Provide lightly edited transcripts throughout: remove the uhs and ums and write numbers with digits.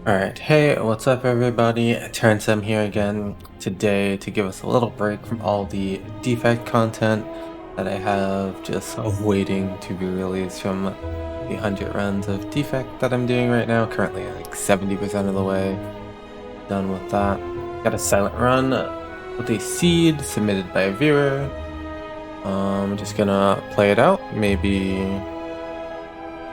Alright, hey, what's up everybody? TerrencemYT here again today to give us a little break from all the defect content that I have just waiting to be released from the 100 runs of defect that I'm doing right now. Currently like 70% of the way done with that. Got a silent run with a seed submitted by a viewer. I'm just gonna play it out, maybe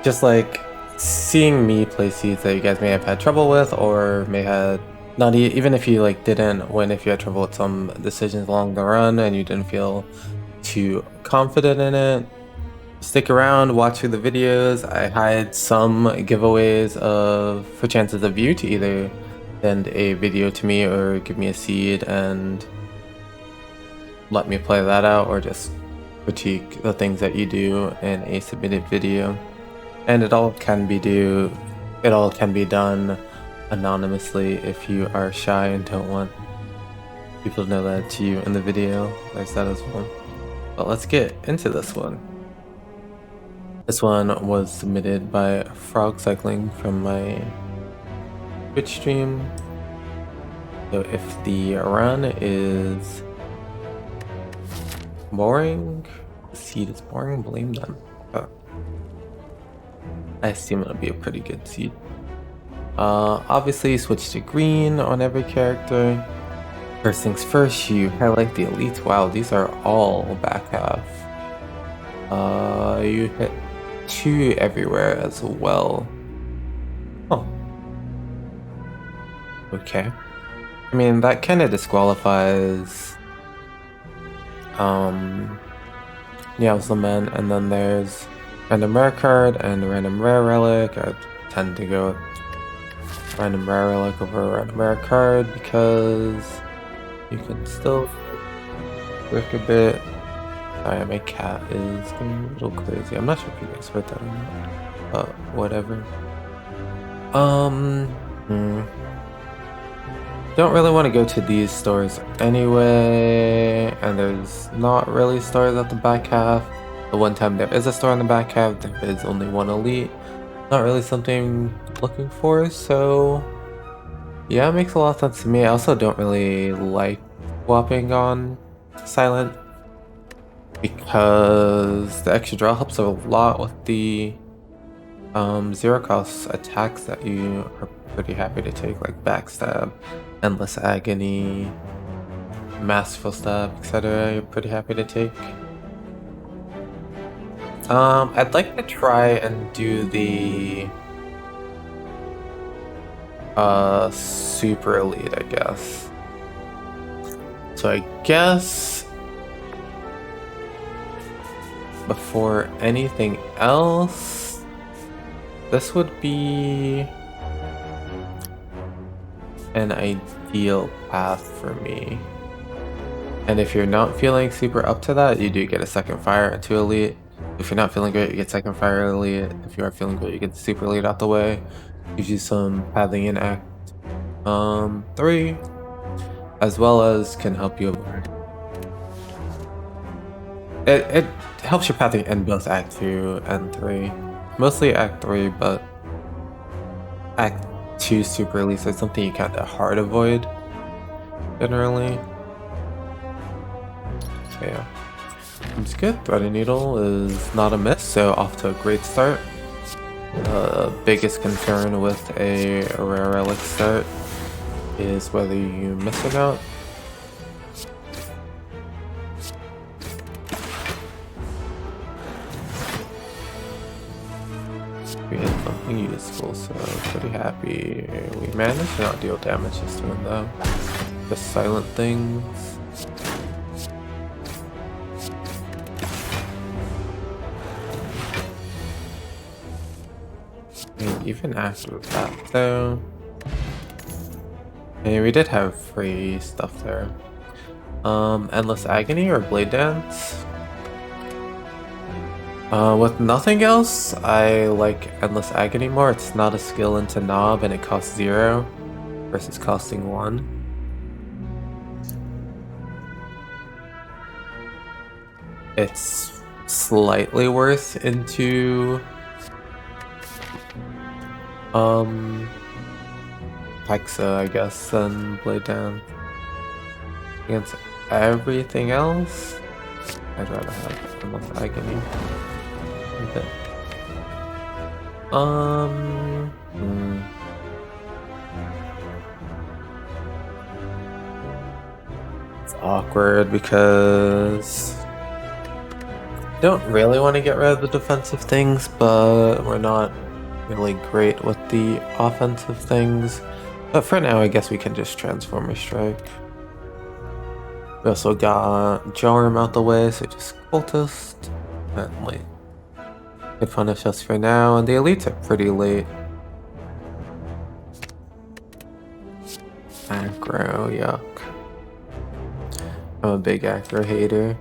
just like seeing me play seeds that you guys may have had trouble with, or may have not even if you like didn't win, if you had trouble with some decisions along the run and you didn't feel too confident in it, stick around, watch through the videos. I hide some giveaways for chances of you to either send a video to me or give me a seed and let me play that out, or just critique the things that you do in a submitted video. And it all can be done anonymously if you are shy and don't want people to know that it's you in the video. There's that as well. But let's get into this one. This one was submitted by Frog Cycling from my Twitch stream. So if the run is boring, the seed is boring, blame them. I assume it'll be a pretty good seed. Obviously switch to green on every character. First things first, you highlight the elites. Wow, these are all back half. You hit 2 everywhere as well. Oh. Okay. I mean, that kind of disqualifies Lament, and then there's random rare card and random rare relic. I tend to go with random rare relic over random rare card because you can still work a bit. Sorry, my cat is going a little crazy. I'm not sure if you guys heard that or not, but whatever. Don't really want to go to these stores anyway, and there's not really stores at the back half. The one time there is a store in the back half, there is only one elite. Not really something I'm looking for, so yeah, it makes a lot of sense to me. I also don't really like swapping on silent because the extra draw helps a lot with the zero cost attacks that you are pretty happy to take, like backstab, endless agony, masterful stab, etc. You're pretty happy to take. I'd like to try and do the super elite, I guess. So I guess before anything else, this would be an ideal path for me. And if you're not feeling super up to that, you do get a second fire into elite. If you're not feeling great, you get second fire elite. If you are feeling great, you get the super elite out the way. Gives you some pathing in Act 3, as well as can help you. It helps your pathing in both Act 2 and 3. Mostly Act 3, but Act 2 super elites is something you kind of hard avoid, generally. So yeah. Seems good. Threading Needle is not a miss, so off to a great start. The biggest concern with a rare relic start is whether you miss or not. We hit something useful, so pretty happy. We managed to not deal damage this turn though. The silent things. Even after that though, we did have free stuff there. Endless Agony or Blade Dance. With nothing else, I like Endless Agony more. It's not a skill into Knob and it costs 0 versus costing 1. It's slightly worse into Hexa, I guess, and Blade Down. Against everything else, I'd rather have almost agony. Okay. It's awkward because I don't really want to get rid of the defensive things, but we're not really great with the offensive things. But for now, I guess we can just Transformer Strike. We also got Jarm out the way, so just Cultist. And wait. Could punish us for now, and the elites are pretty late. Aggro, yuck. I'm a big aggro hater.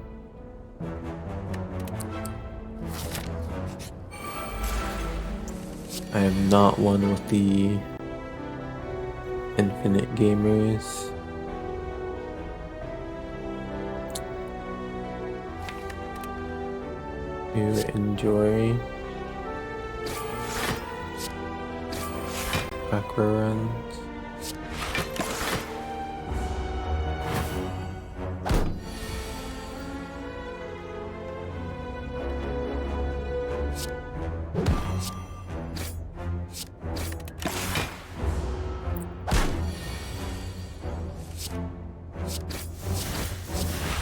I am not one with the infinite gamers. To enjoy aggro runs.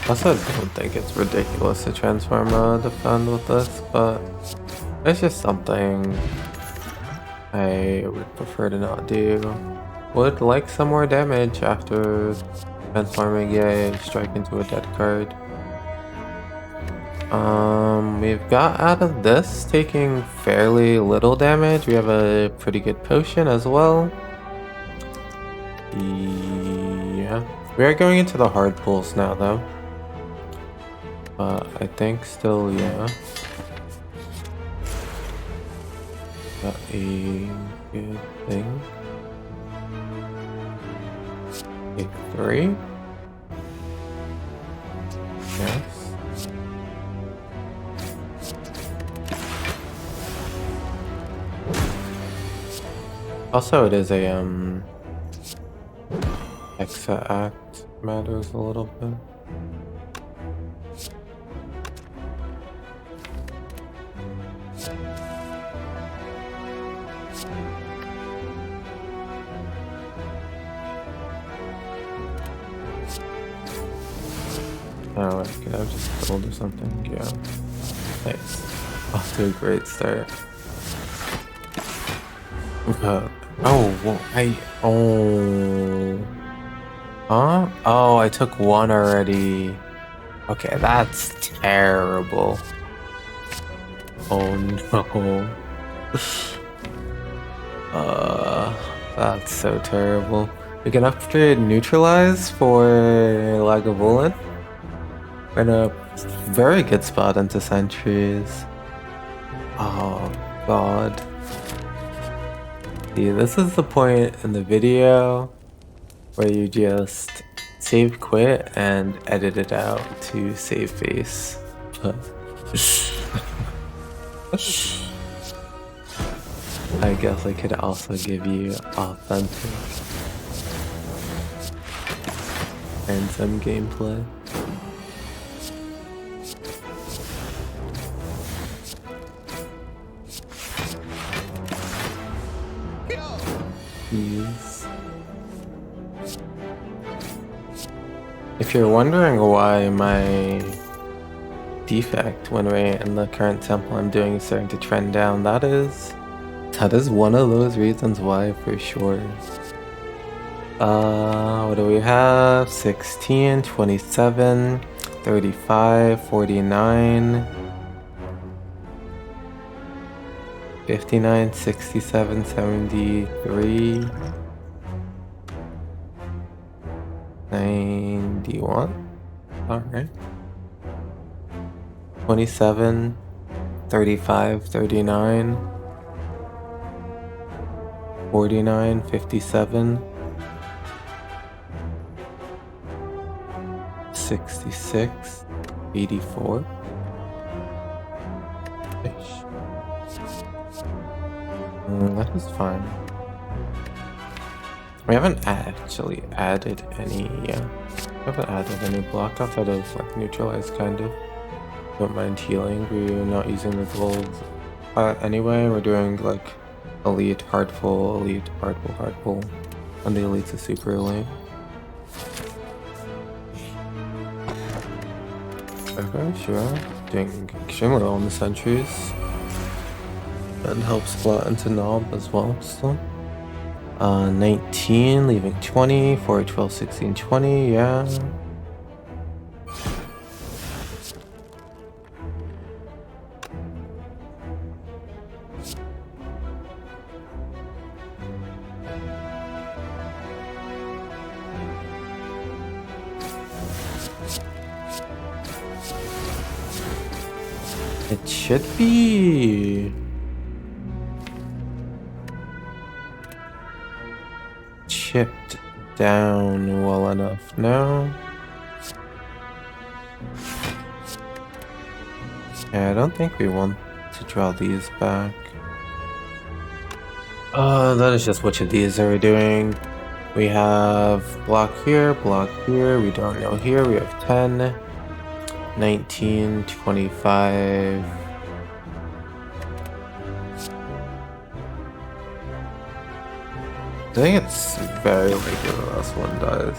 Also, I don't think it's ridiculous to transform defend with this, but it's just something I would prefer to not do. Would like some more damage after transforming a strike into a dead card. We've got out of this taking fairly little damage. We have a pretty good potion as well. Yeah. We are going into the hard pulls now though. I think still, yeah. Got a good thing. Take 3. Yes. Also, it is a Hexa act matters a little bit. Oh, I could have just killed or something. Yeah. Nice. Off to a great start. Oh, I took 1 already. Okay, that's terrible. Oh no. That's so terrible. We can upgrade Neutralize for Lagavulin. We're in a very good spot into Sentries. Oh god. See, this is the point in the video where you just save quit and edit it out to save face. I guess I could also give you authentic and some gameplay. If you're wondering why my defect when we're in the current temple I'm doing is starting to trend down, that is one of those reasons why, for sure. What do we have? 16, 27, 35, 49, 59, 67, 73, 91. Alright. 27, 35, 39, 49, 57, 66, 84. That is fine. We haven't actually added any, we haven't added any block outside of like neutralized kind of. Don't mind healing, we're not using the gold anyway, we're doing like elite, hard pull, elite, hard pull, hard pull. And the elites are super elite. Okay, sure. Doing extremely well on the sentries. And helps splat into knob as well still. 19, leaving 20, 4, 12, 16, 20, yeah. It should be chipped down well enough now. Yeah, I don't think we want to draw these back. That is just which of these are we doing? We have block here, we don't know here, we have 10, 19, 25. I think it's very likely the last one dies.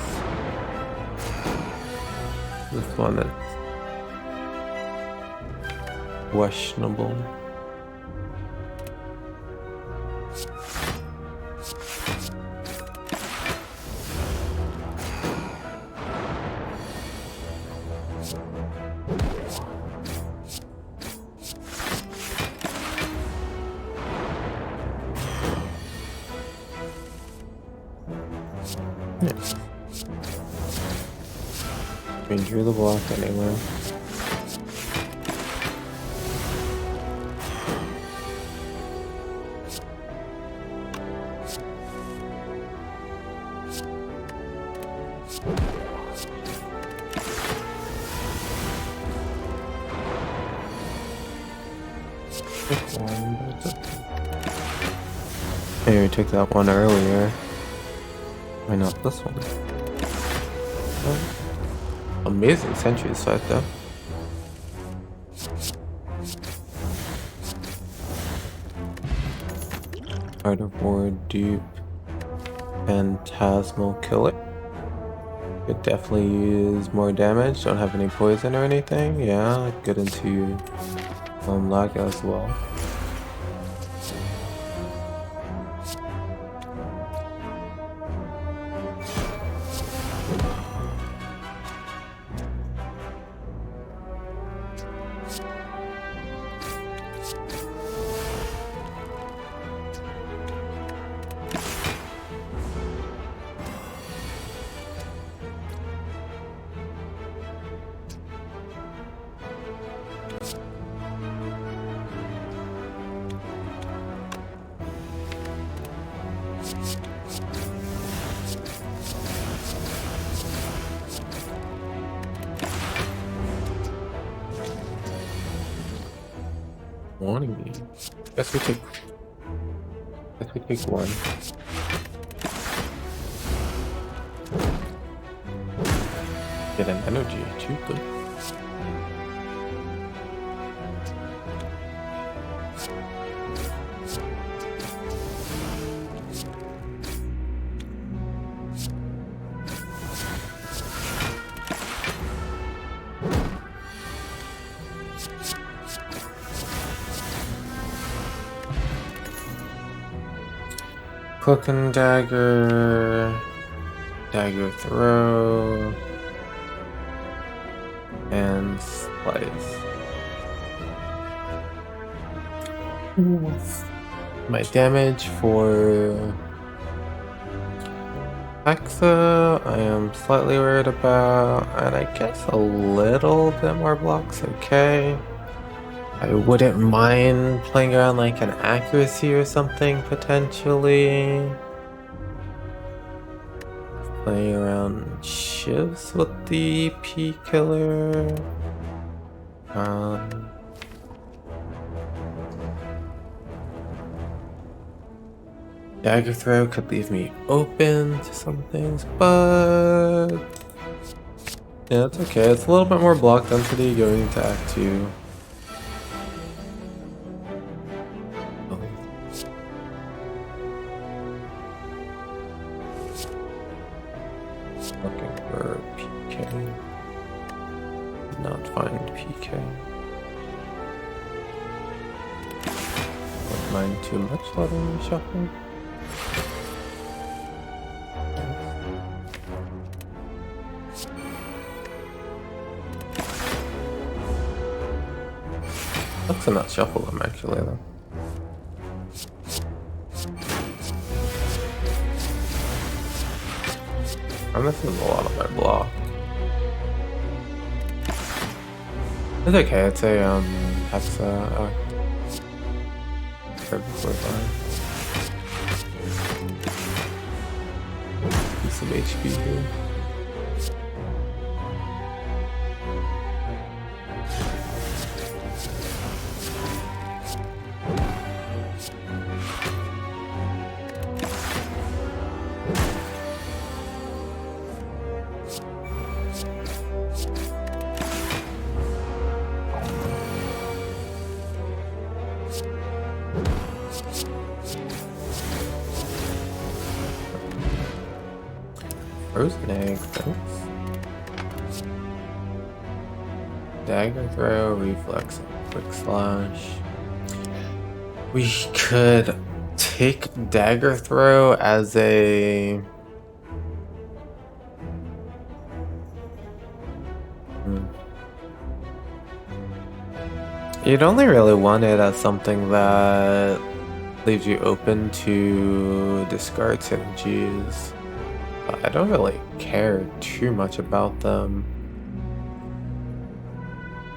This one is questionable. Yes. We drew the block anyway. Hey, we took that one earlier. Why not this one? Oh, amazing sentry sight though. Art of War, dupe, phantasmal killer. Could definitely use more damage. Don't have any poison or anything. Yeah, get into lag as well. Warning me. Guess we take one. Get an energy too, good. Hook and dagger, dagger throw, and slice. My damage for Hexa, I am slightly worried about, and I guess a little bit more blocks, okay. I wouldn't mind playing around like an accuracy or something, potentially. Playing around shivs with the EP killer. Dagger throw could leave me open to some things, but yeah, it's okay. It's a little bit more block density going into Act 2. Oh. Looking for PK. Did not find PK. Don't mind too much letting me shuffle. Looks to not shuffle them actually though. I'm missing a lot of my block. It's okay, it's a hexa. Perfectly fine. Piece of HP here. Frozen egg, thanks. Dagger throw, reflex, quick slash. We could take dagger throw as a You'd only really want it as something that leaves you open to discard synergies. But I don't really care too much about them.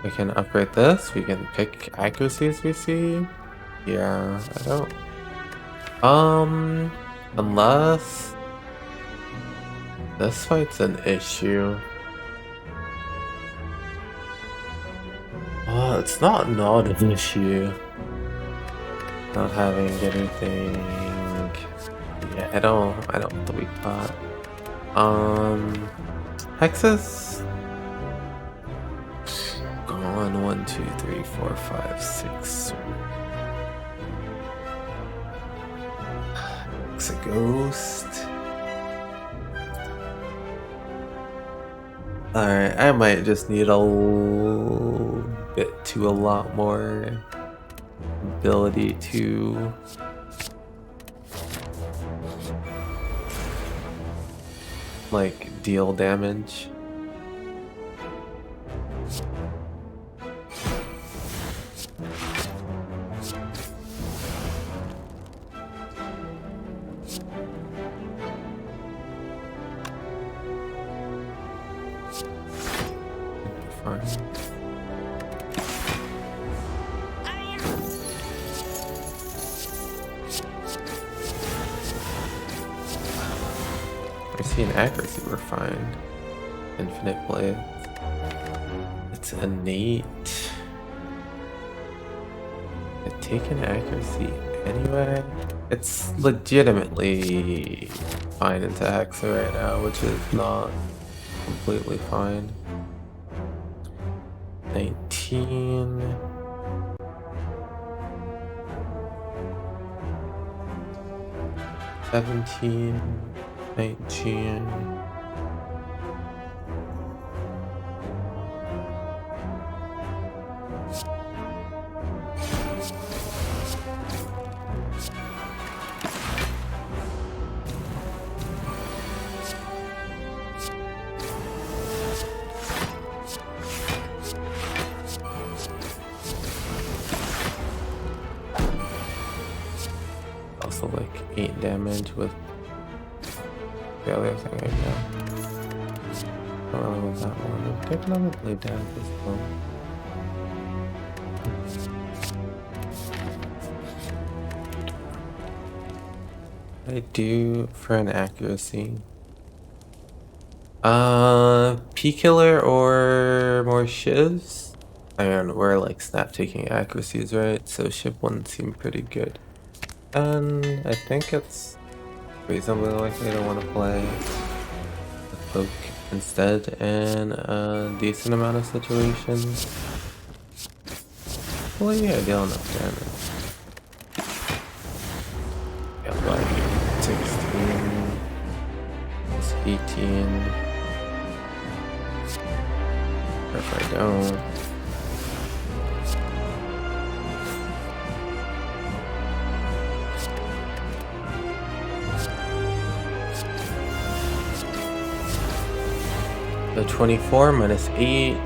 We can upgrade this, we can pick accuracies we see. Yeah, I don't. Unless this fight's an issue. Oh, it's not an issue. Not having anything. Yeah, I don't want the weak pot. Hexes. Gone. 1, 2, 3, 4, 5, 6. It's a ghost. Alright, I might just need a bit to a lot more ability to like deal damage. Accuracy refined. Infinite blade. It's innate. I take an accuracy anyway. It's legitimately fine into Hexa right now, which is not completely fine. 19. $17. 19. Also like 8 damage with the other thing I got. Don't really want that one. I'm taking on the blade down at this point. I do for an accuracy. P-killer or more shivs? I mean, we're like snap taking accuracies, right? So shiv 1 seemed pretty good. And I think it's reasonably likely to want to play the cloak instead in a decent amount of situations. Hopefully I deal enough damage. Yeah, like 16 plus 18. Or if I don't. So 24 minus 8.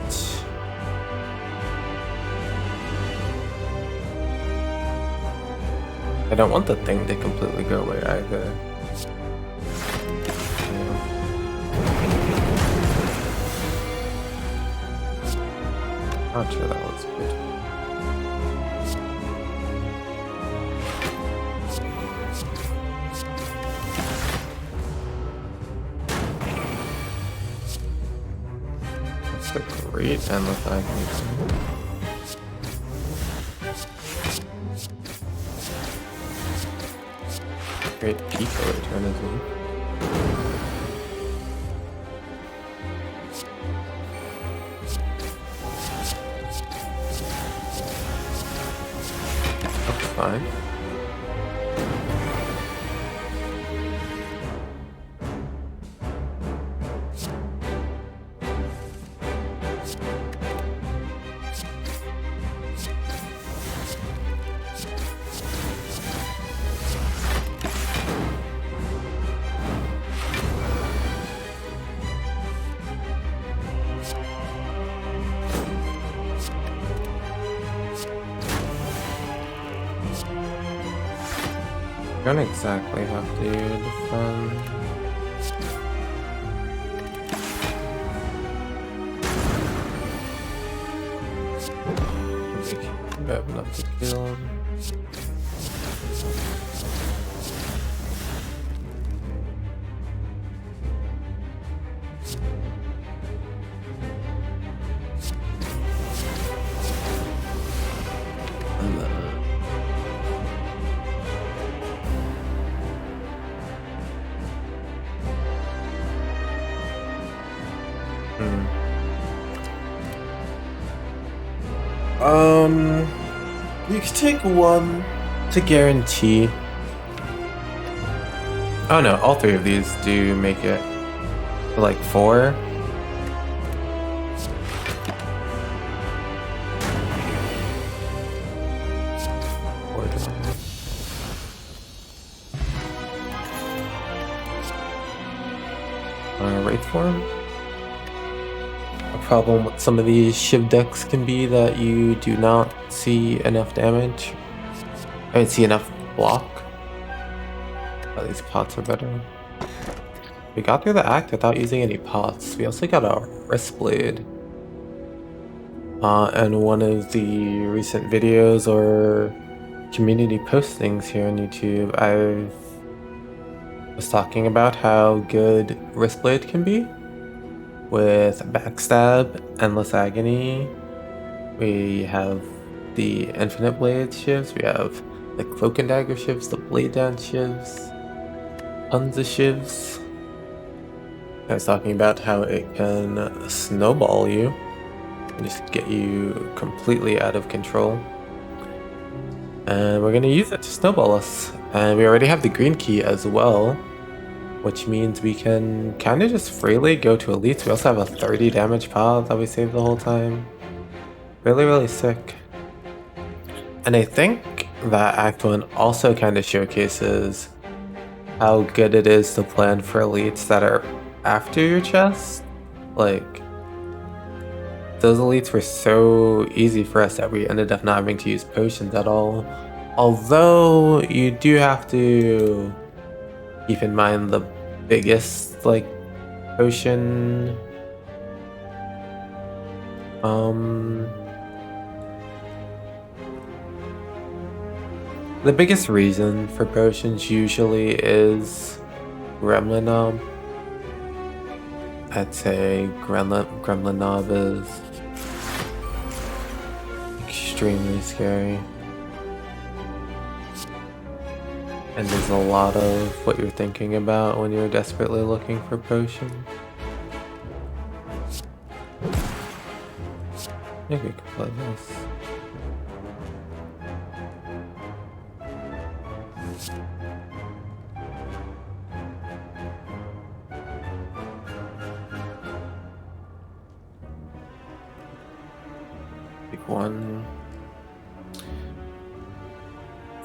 I don't want the thing to completely go away either. Not sure that was good. That's a great endless agony. Great Pico eternity. That's fine. You don't exactly have to defend. I think you have enough to kill him. You can take one to guarantee. Oh no, all three of these do make it like 4. Wraith form. A problem with some of these shiv decks can be that you do not see enough damage. I don't see enough block. Oh, these pots are better. We got through the act without using any pots. We also got a wrist blade. And one of the recent videos or community postings here on YouTube, I was talking about how good wrist blade can be. With backstab, endless agony, we have the infinite blade shivs, we have the cloak and dagger shivs, the blade dance shivs, tons of shivs. I was talking about how it can snowball you and just get you completely out of control. And we're gonna use it to snowball us. And we already have the green key as well, which means we can kind of just freely go to elites. We also have a 30 damage pile that we saved the whole time. Really, really sick. And I think that Act 1 also kind of showcases how good it is to plan for elites that are after your chest. Like, those elites were so easy for us that we ended up not having to use potions at all. Although, you do have to keep in mind the biggest, like, potion, the biggest reason for potions usually is Gremlin Knob. I'd say Gremlin Knob is extremely scary. And there's a lot of what you're thinking about when you're desperately looking for potions. I think we can play this. Pick one.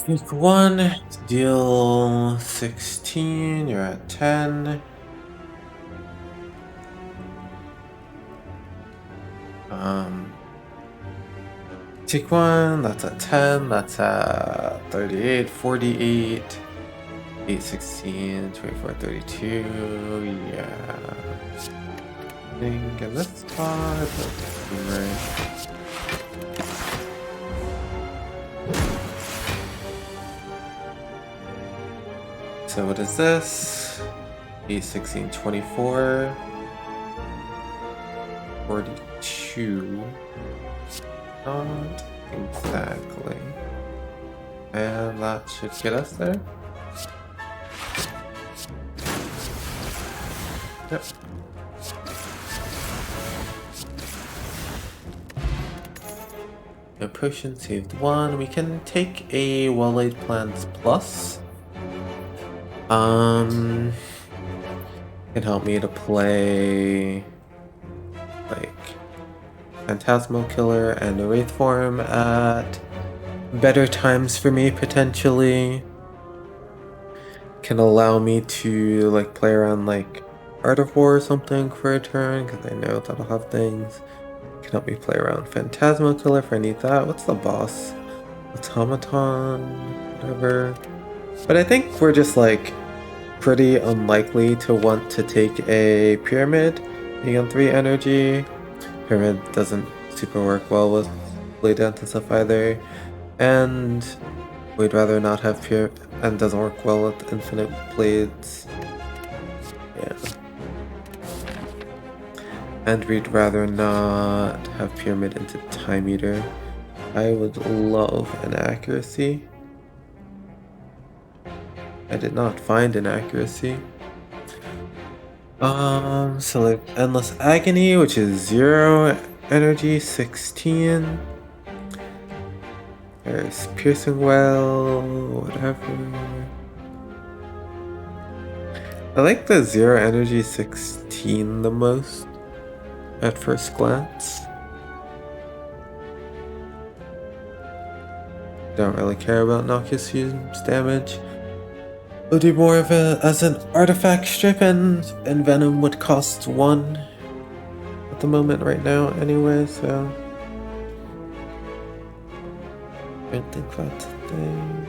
Pick one. Deal 16. You're at 10. Take one, that's at 10, that's at 38, 48, 8, 16, 24, 32, yeah. I think in this spot, let's be right. So what is this? 8, 16, 24, 42. Not exactly. And that should get us there. Yep. No potion, saved one. We can take a well-laid plans plus. Can help me to play like Phantasmal Killer and a Wraith form at better times for me, potentially. Can allow me to like play around like Art of War or something for a turn, because I know that'll have things. Can help me play around Phantasmal Killer if I need that. What's the boss? Automaton, whatever. But I think we're just like pretty unlikely to want to take a Pyramid, being on 3 energy. Pyramid doesn't super work well with Blade Dance and stuff either, and we'd rather not have Pyramid, and doesn't work well with Infinite Blades. Yeah. And we'd rather not have Pyramid into Time Eater. I would love an Accuracy. I did not find an Accuracy. So like Endless Agony, which is 0 energy, 16. There's Piercing Well, whatever. I like the 0 energy 16 the most at first glance. Don't really care about Noxious Fume's damage. We'll do more of it as an artifact strip, and Venom would cost 1 at the moment right now anyway, so I think that's a thing.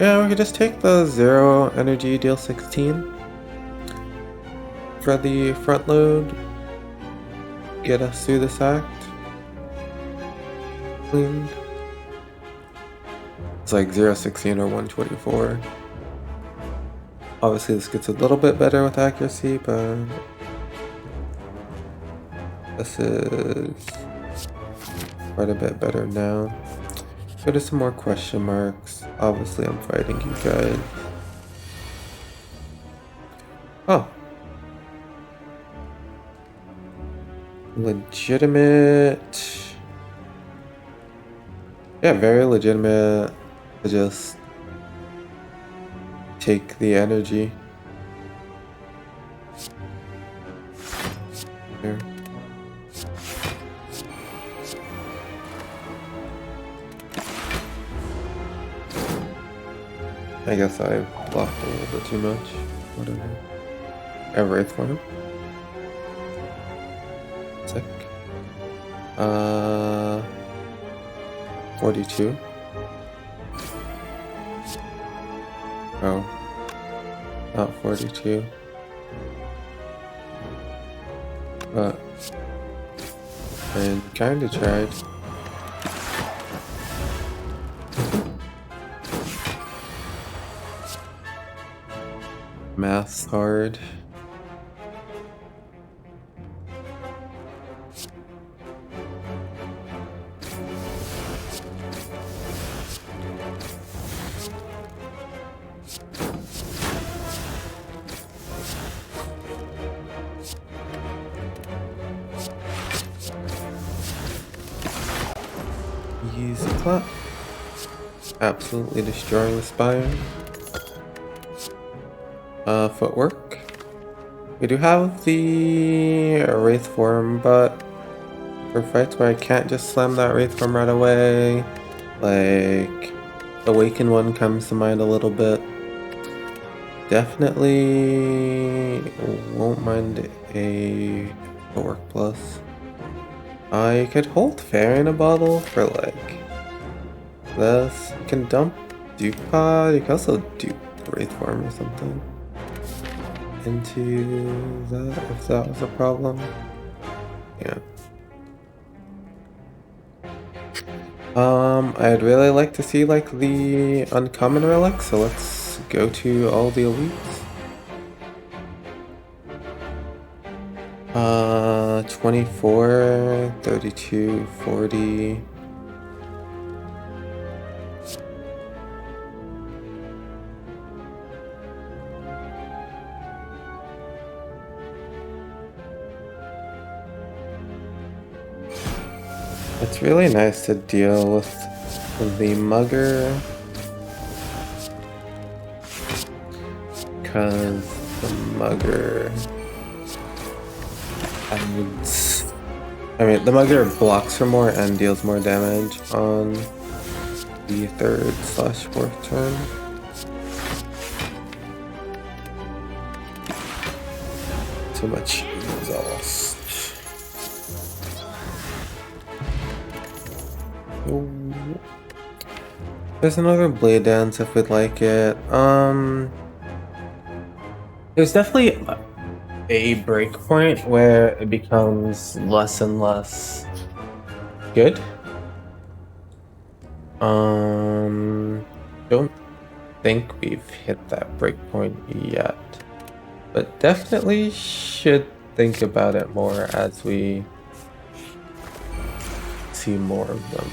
Yeah, we could just take the 0 energy, deal 16 for the front load. Get us through this act. Clean. It's like 0, 16 or 124. Obviously this gets a little bit better with accuracy, but this is quite a bit better now. Go to some more question marks. Obviously I'm fighting you guys. Oh. Legitimate. Yeah, very legitimate to just take the energy. Here. I guess I blocked a little bit too much. Whatever. I have Wraith for him. Sick. 42. Oh. Not 42. But I kinda tried. Math's hard. easy clap. Absolutely destroying the Spire. Footwork. We do have the Wraith form, but for fights where I can't just slam that Wraith form right away, like Awakened One comes to mind a little bit. Definitely won't mind a Footwork plus. I could hold Fair in a bottle for like this. You can dump Duke Pod, you can also dupe Wraith form or something into that if that was a problem. Yeah. I'd really like to see like the uncommon relic, so let's go to all the elites. 24, 32, 40. It's really nice to deal with the mugger, because the mugger adds, the mugger blocks for more and deals more damage on the 3rd/4th turn. Too much exhaust. There's another blade dance if we'd like it. There's definitely a break point where it becomes less and less good. Don't think we've hit that break point yet, but definitely should think about it more as we see more of them.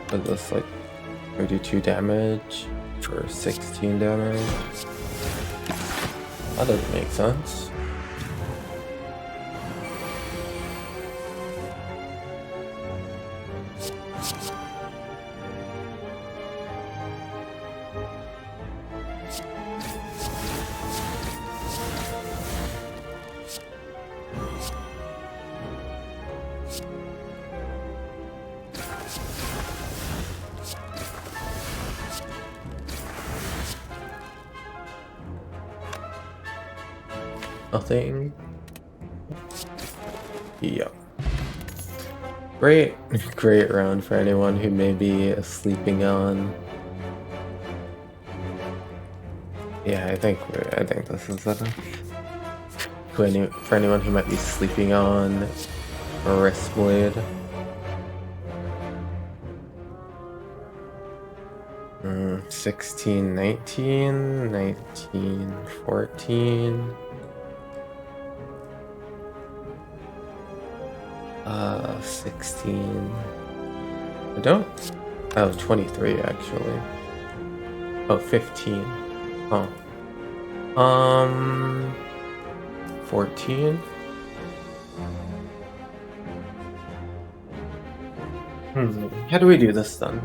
But that's like 32 damage for 16 damage. That doesn't make sense. Nothing. Yeah. Great round for anyone who may be sleeping on. Yeah, I think this is enough. For anyone who might be sleeping on a wrist blade. 16, 19, 19, 14. 16. I don't. Oh, 23 actually. Oh, 15. Oh. 14. How do we do this then?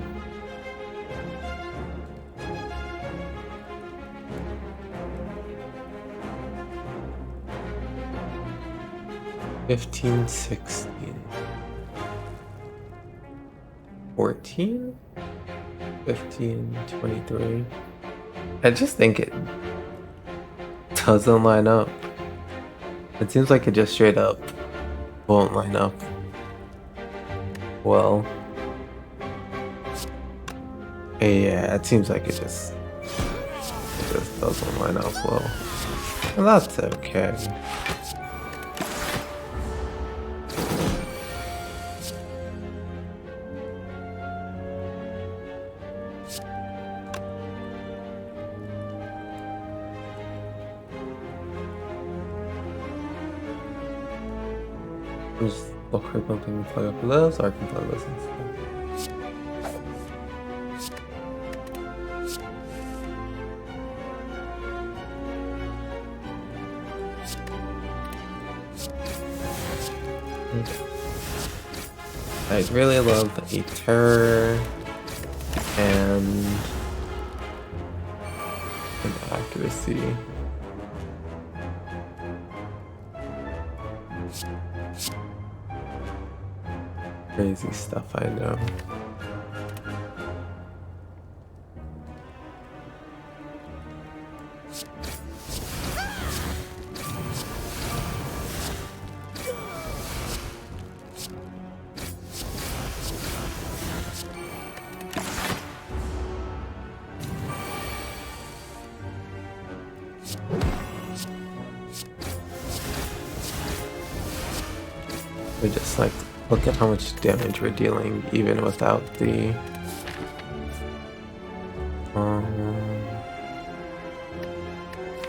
$15, 16. 14, 15, 23. I just think it doesn't line up. It seems like it just straight up won't line up well. Yeah, it seems like it just doesn't line up well. And that's okay. Just look for something to plug up with this, or I can plug this instead. I'd really love a terror and an accuracy. Crazy stuff, I know. We just like look at how much damage we're dealing even without the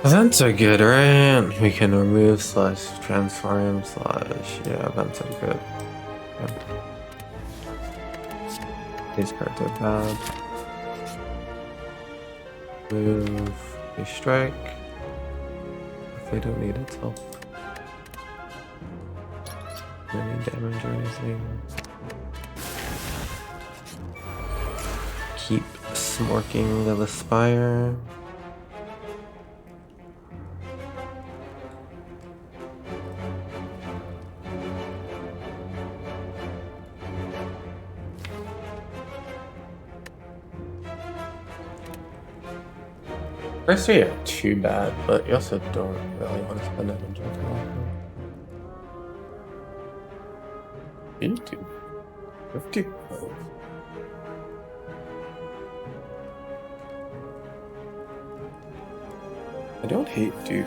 events are good, right? We can remove slash transform slash events are good. Yeah. These cards are bad. Move a strike. If they don't need its help. Any damage or anything. Keep smorking the Spire. First three are too bad, but you also don't really want to spend energy on them. 50. I don't hate Duke.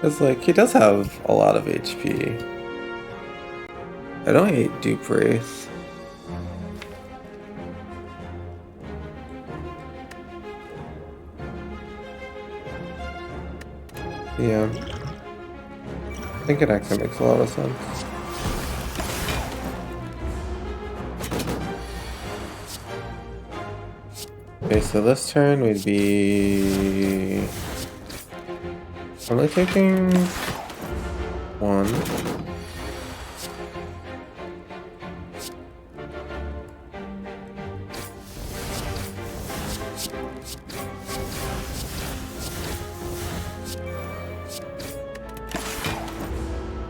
It's like he does have a lot of HP. I don't hate Dupe Wraith. Yeah. I think it actually makes a lot of sense. Okay, so this turn we'd be only taking one.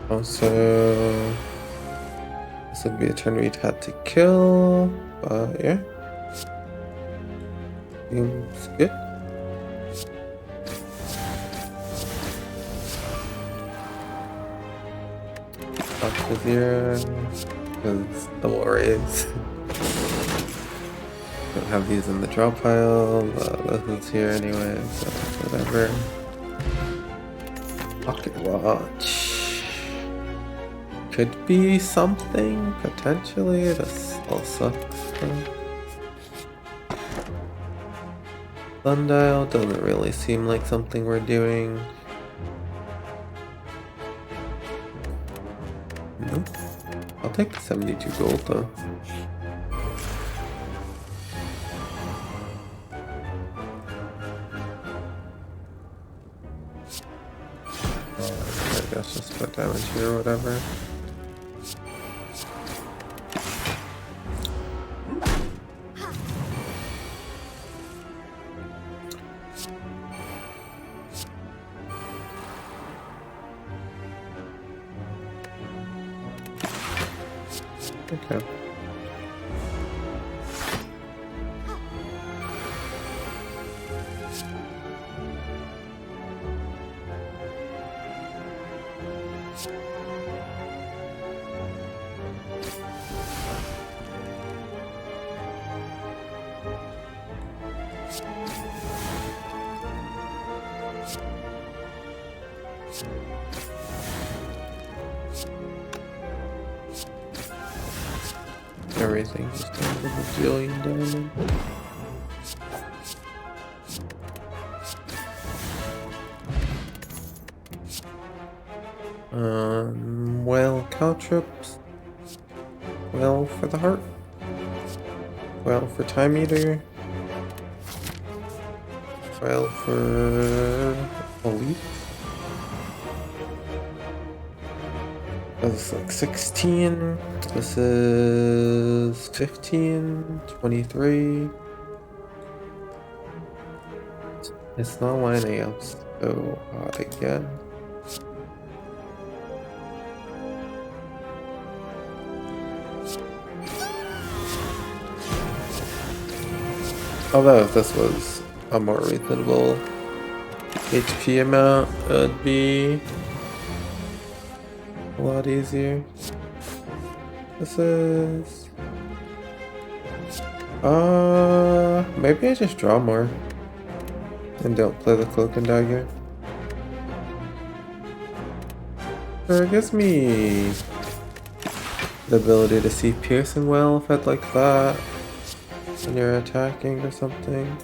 Also, this would be a turn we'd had to kill, but yeah. Seems good. Up to 0, because double raise. Don't have these in the draw pile, but this is here anyway, so whatever. Pocket watch. Could be something, potentially. This all sucks. Sundial doesn't really seem like something we're doing. Nope. I'll take the 72 gold though. I guess just put damage here or whatever. Okay. Everything just down to a billion diamond. Well, caltrops. Well for the heart. Well for time eater. File for elite. This is like 16. This is 15, 23. It's not lining up so hot again. Although if this was a more reasonable HP amount, it would be a lot easier. This is... maybe I just draw more and don't play the cloak and dagger. Or it gives me the ability to see piercing well if I'd like that when you're attacking or something.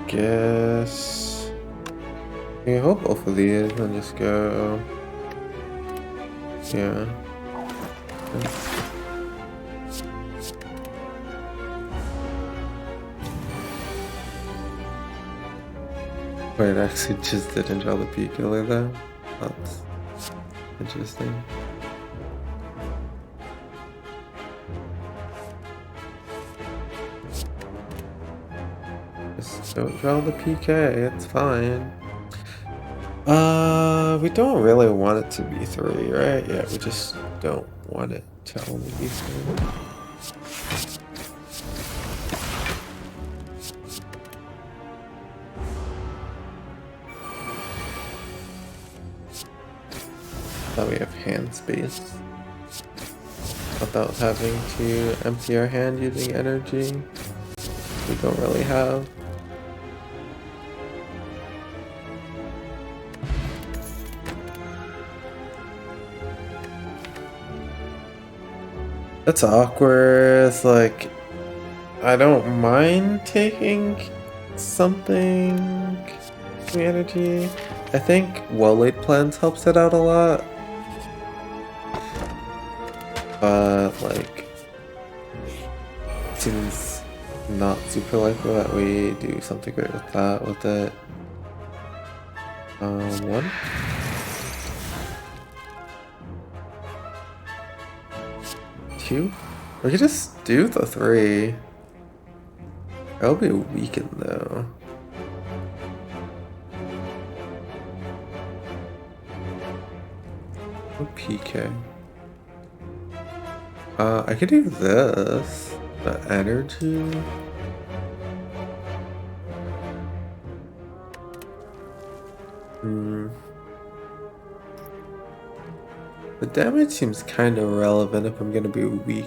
Guess I can hold both of these and just go. Yeah. Wait, it actually just didn't draw the P killer though. That's interesting. Just don't draw the PK, it's fine. We don't really want it to be 3, right? Yeah, we just don't want it to only be 3. Now we have hand space without having to empty our hand using energy. We don't really have. That's awkward. It's like, I don't mind taking something the energy. I think well-laid plans helps it out a lot. But like, it seems not super likely that we do something great with that with it. 1. We could just do the 3. That'll be weakened though. Oh, PK. I could do this. The energy. The damage seems kind of relevant if I'm gonna be weak.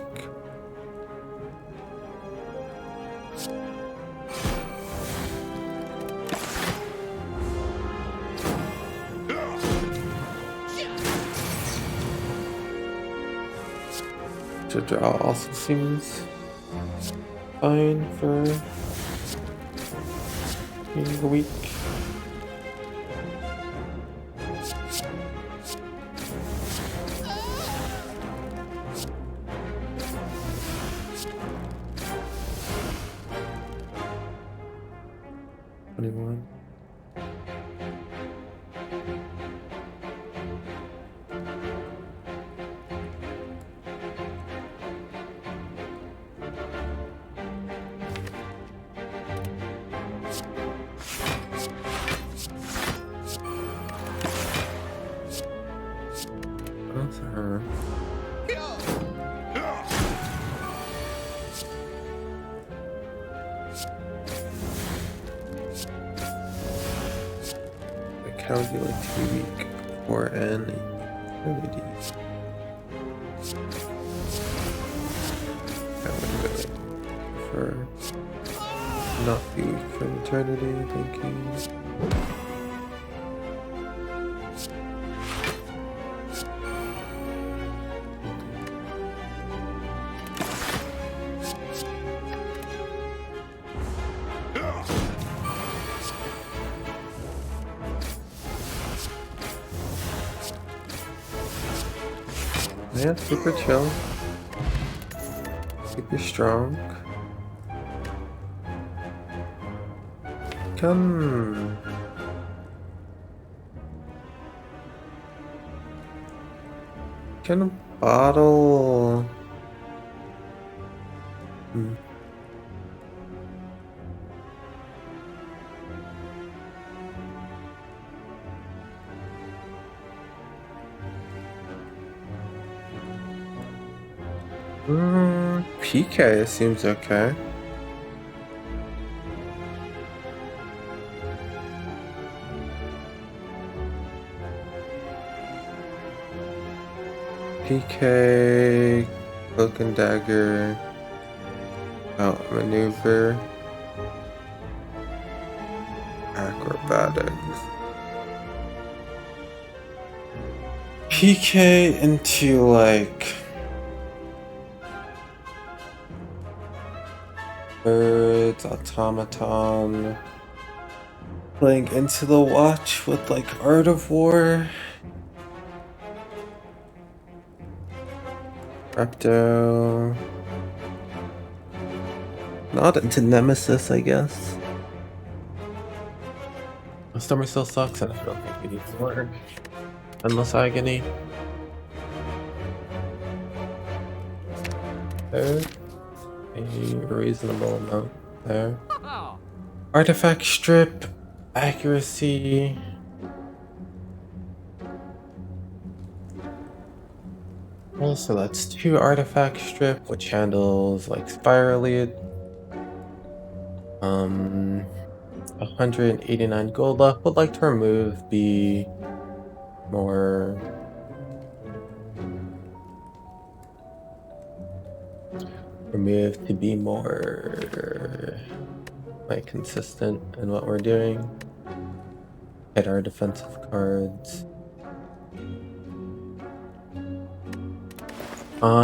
To draw also seems fine for being weak. That's her. I calculate 2 week for an ability. I would really prefer Not be weak for eternity, thank you. Yeah, super chill. Super strong. Come. Can a bottle? Hmm. PK seems okay. PK, cloak and dagger, outmaneuver, acrobatics. PK into like birds, automaton, playing into the watch with like art of war. Repto. Not into Nemesis, I guess. The summer still sucks, and I don't think we need more. Endless agony. There's a reasonable amount there. Artifact strip, accuracy. Also, that's 2 artifact strip, which handles like Spire lead. 189 gold left. Would like to remove the more to be more like consistent in what we're doing. Hit our defensive cards.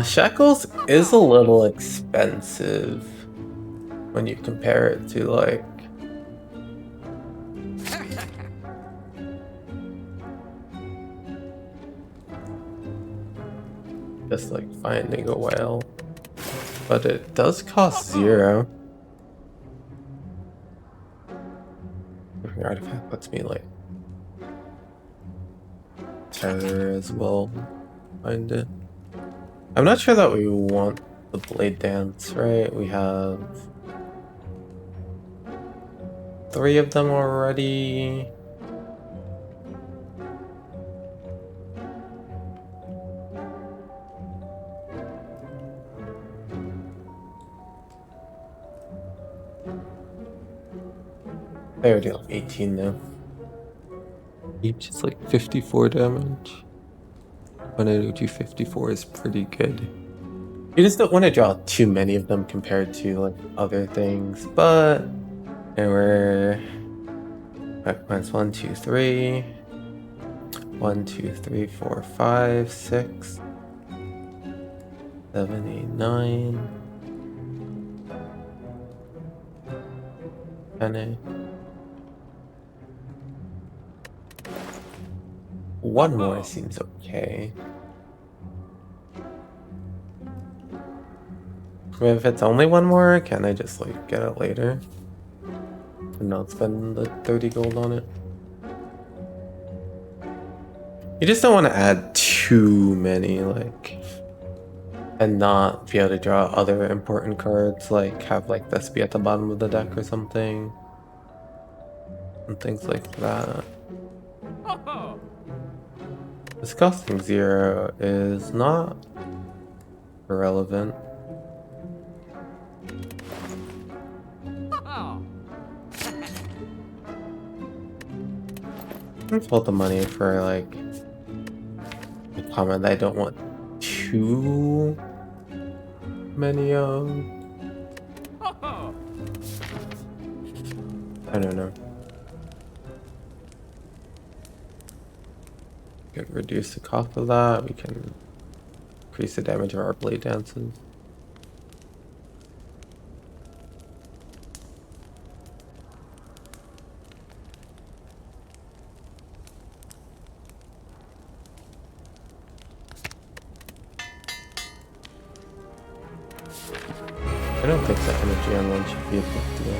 Shackles is a little expensive when you compare it to like just like finding a whale, but it does cost 0. Every artifact lets me like terror as well. Find it. I'm not sure that we want the blade dance, right? We have 3 of them already. They already have 18 now. Each is like 54 damage. When I do 54 is pretty good. You just don't want to draw too many of them compared to like other things, but and we're minus 1, 2, 3. 1, 2, 3, 4, 5, 6, 7, 8, 9. 10. 1 more seems okay. If it's only 1 more, can I just like get it later and not spend the 30 gold on it? You just don't want to add too many, like, and not be able to draw other important cards, like have like this be at the bottom of the deck or something, and things like that. This costing 0 is not irrelevant. Let's hold the money for like a comment that I don't want too many of. I don't know. We can reduce the cost of that. We can increase the damage of our blade dances. I don't think the energy on one should be a big deal.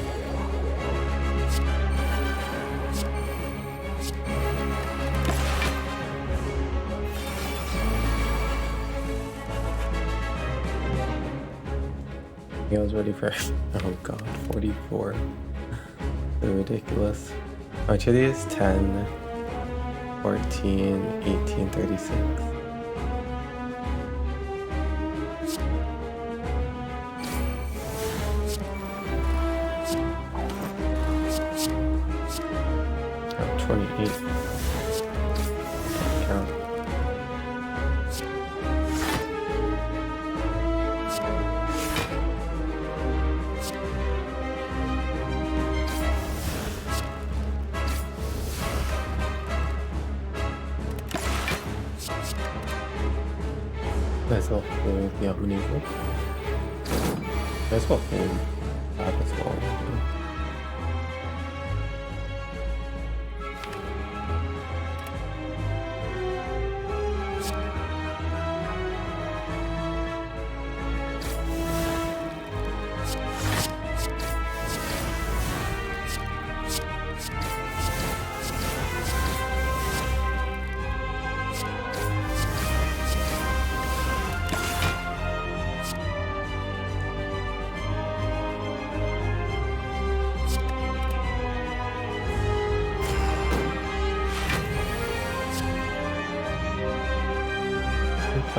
I was ready for, oh god, 44. So ridiculous. How much are these? 10, 14, 18, 36. Oh, 28. Can't count. Might as well hold the ammunition. Might as well hold that as well.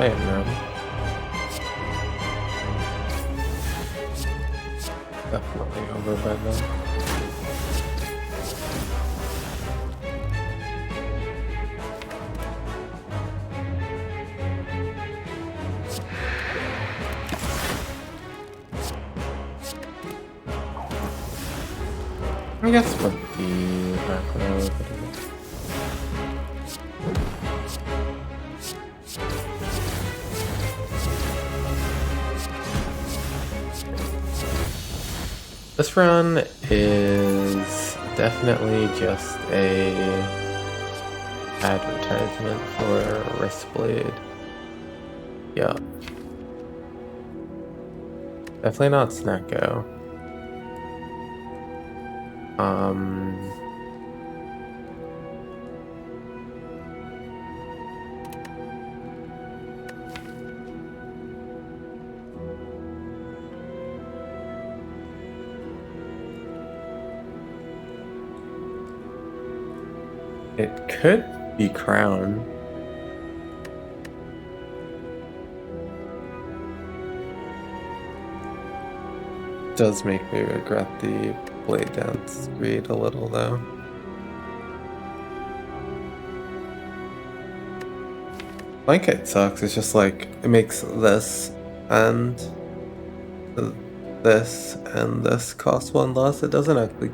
I am now. Definitely over by now. I guess with the macro. This run is definitely just a advertisement for Wristblade. Yeah. Definitely not Snacko. It could be Crown. Does make me regret the Blade Dance read a little though. Blanket sucks, it's just like, it makes this and this cost one less. It doesn't actually,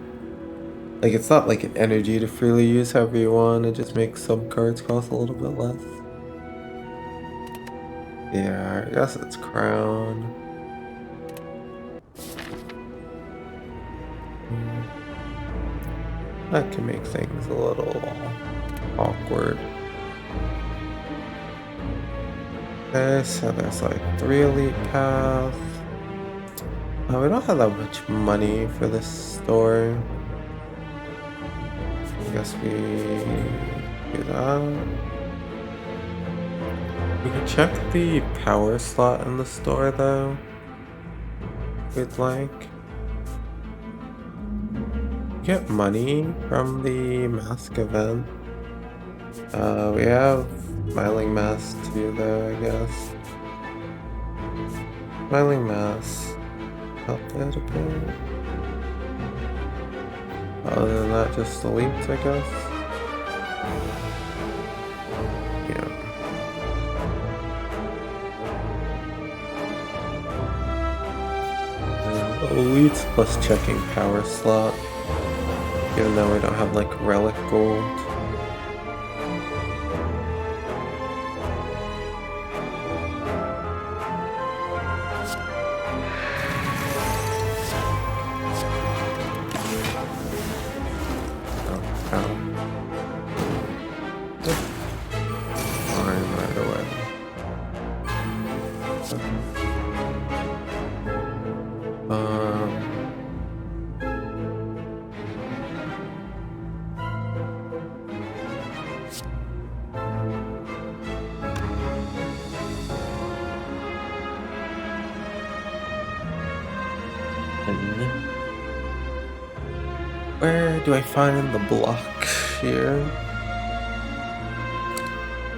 like, it's not like an energy to freely use however you want, it just makes some cards cost a little bit less. Yeah, I guess it's Crown. That can make things a little awkward. Okay, so there's like 3 elite paths. We don't have that much money for this store. I guess we do that. We can check the power slot in the store though, if we'd like. Get money from the mask event. We have Smiling Mask too though, I guess. Smiling Mask. Help that a bit. Other than that, just the links, I guess. Yeah. Elites plus checking power slot. Even though we don't have like relic gold. Where do I find the block here?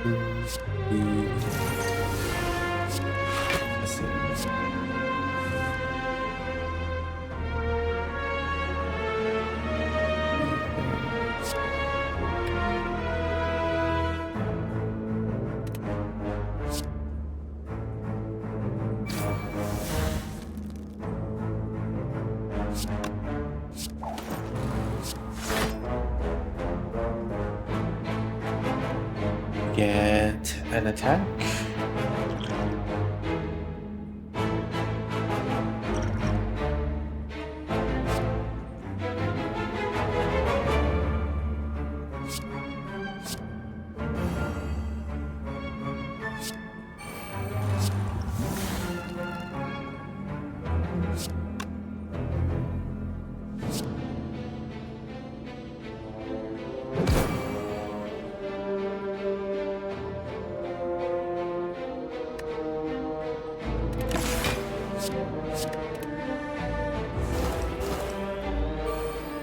Let's see. Get an attack.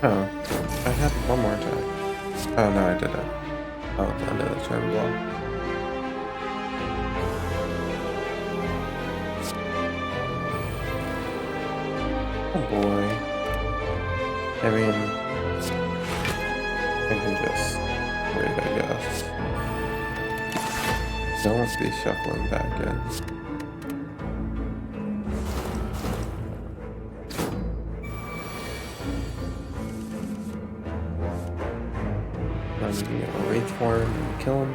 Oh, I had one more attack. Oh no, I didn't. Oh, at the end of the turn block. Oh boy. I mean, I can just wait, I guess. Don't be shuffling back in. I'll wait for him and kill him.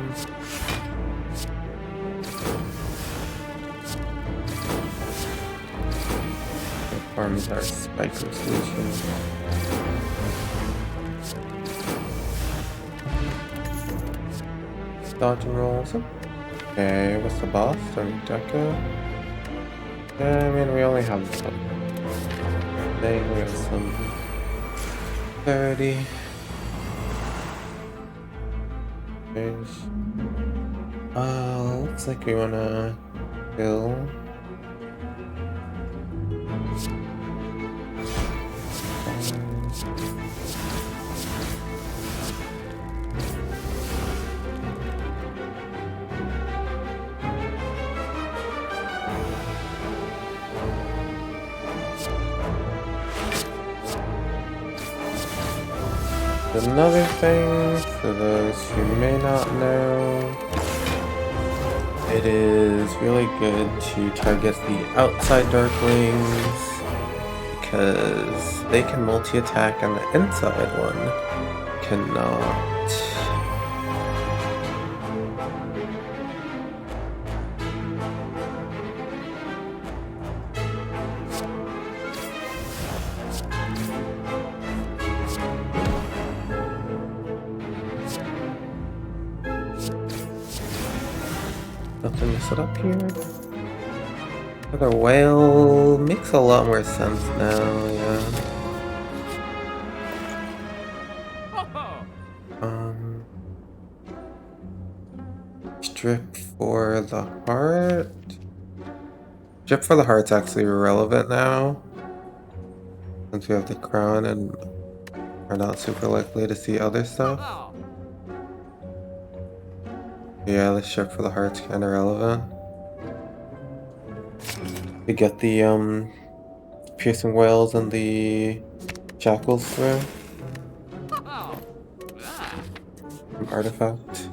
Farms our spike solution. Dodge and rolls. Okay, what's the boss? Deca? Yeah, I mean, we only have some. Thing, we have some 30. Looks like we wanna kill. Another thing, for those who may not know, it is really good to target the outside darklings because they can multi-attack and the inside one cannot. Nothing to set up here. The whale makes a lot more sense now, yeah. Strip for the heart. Strip for the heart's actually irrelevant now, since we have the crown and are not super likely to see other stuff. Yeah, the strip for the heart's kind of relevant. We get the piercing whales and the shackles through. Artifact.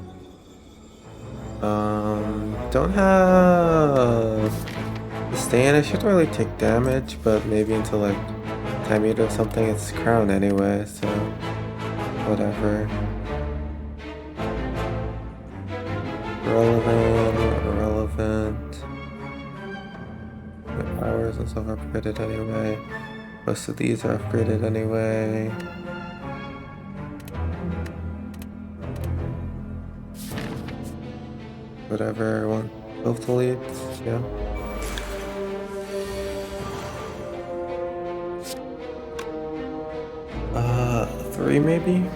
Don't have the stand. I shouldn't really take damage, but maybe until like time eat or something. It's crown anyway, so whatever. Irrelevant. The powers and stuff are upgraded anyway. Most of these are upgraded anyway. Whatever I want. Both the leads, yeah. Three maybe?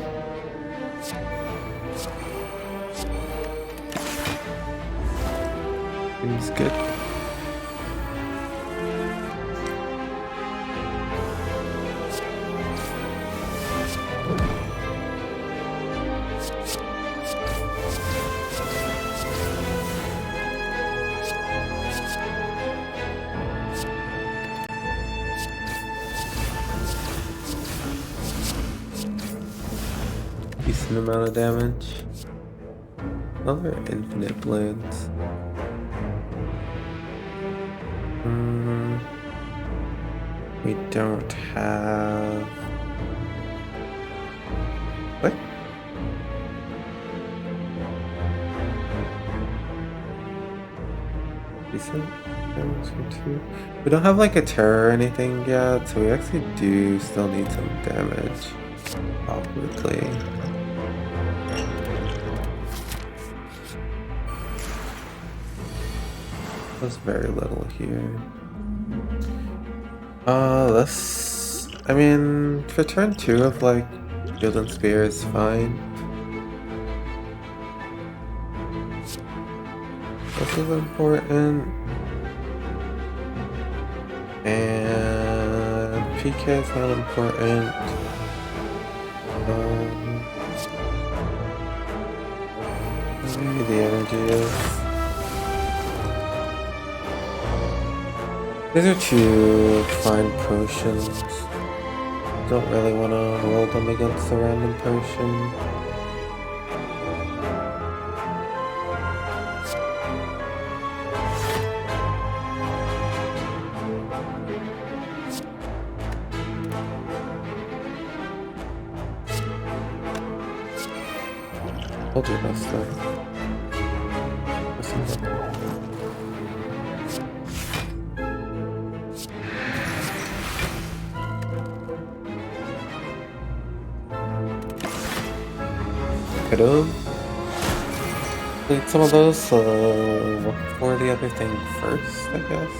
Seems good. Decent amount of damage. Another infinite blades. We don't have... What? Decent damage for two. We don't have like a terror or anything yet, so we actually do still need some damage. Probably. There's very little here. I mean, for turn 2 of like Shield and Spire is fine. This is important. And PK is not important. Maybe the energy is. These are two fine potions. Don't really want to roll them against a random potion. We'll do this though. Could have played some of those, so look for the other thing first, I guess.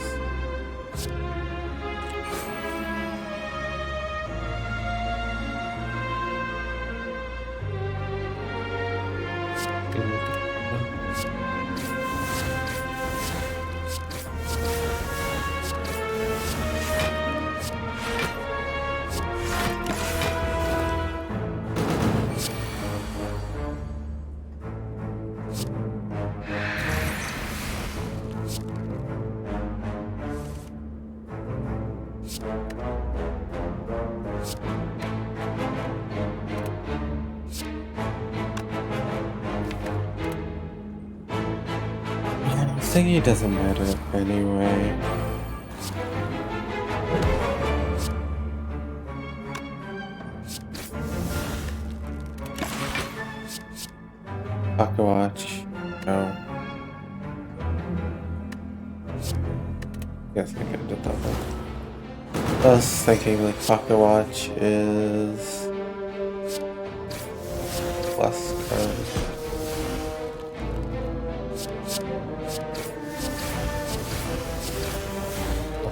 Thingy doesn't matter anyway. Pocket watch. No. Guess I could have done that one. I was thinking like pocket watch is plus card.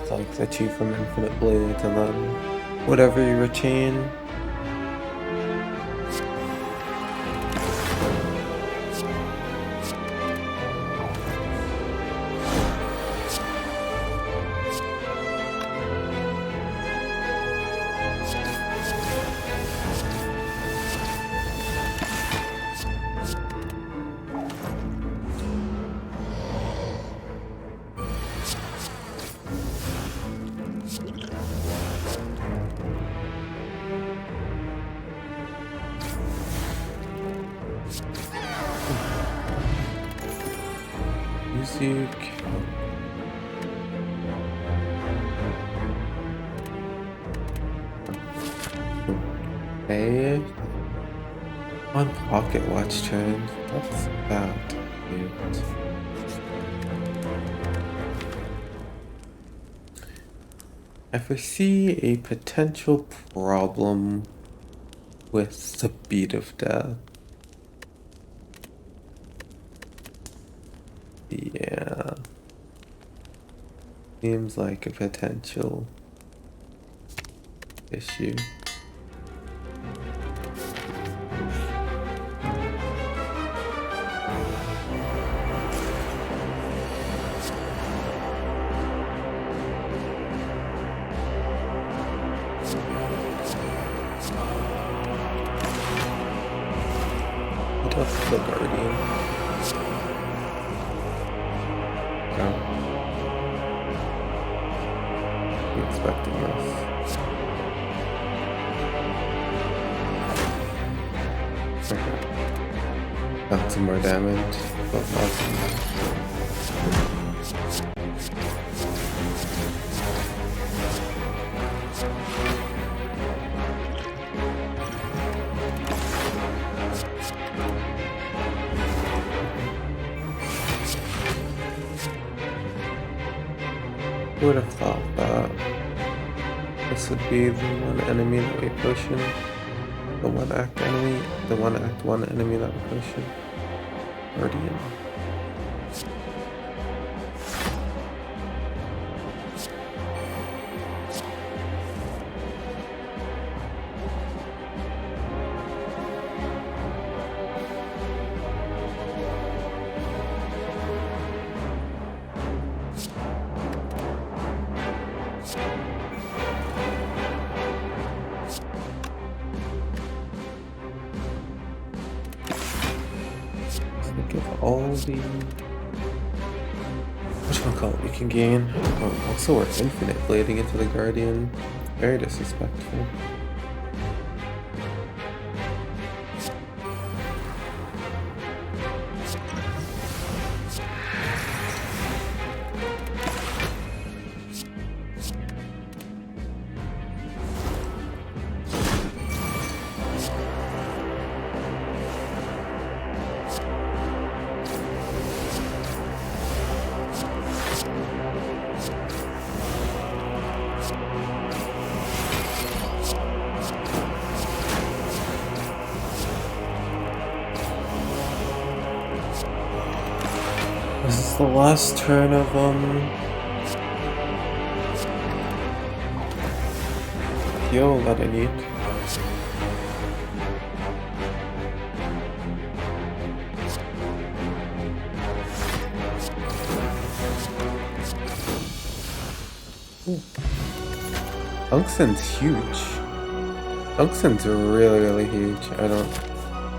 Like the 2 from Infinite Blades, and then whatever you retain. Music. Okay. Pocket watch turn. That's about it. I foresee a potential problem with the beat of death. Yeah. Seems like a potential issue. What else is the Guardian? Oh. I'm expecting this. Okay. Got some more damage. 12,000. Who would have thought that this would be the one enemy that we push in? The one act enemy? The one act one enemy that we push in? Guardian. Give all the whatchamacallit we can gain. Oh, also we're infinite blading into the Guardian. Very disrespectful. This is the last turn of heal that I need. Ooh. Tungsten's huge. Tungsten's really huge. I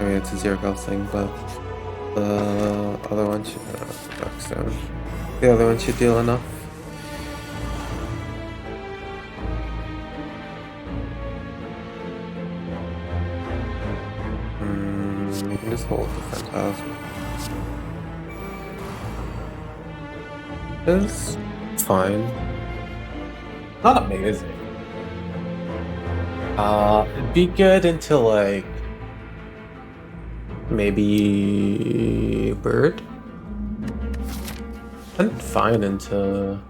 mean it's a 0 health thing, but the other one should Darkstone. The other one should deal enough. You can just hold the Phantasm. It's fine. Not amazing. It'd be good until like maybe bird. And fine into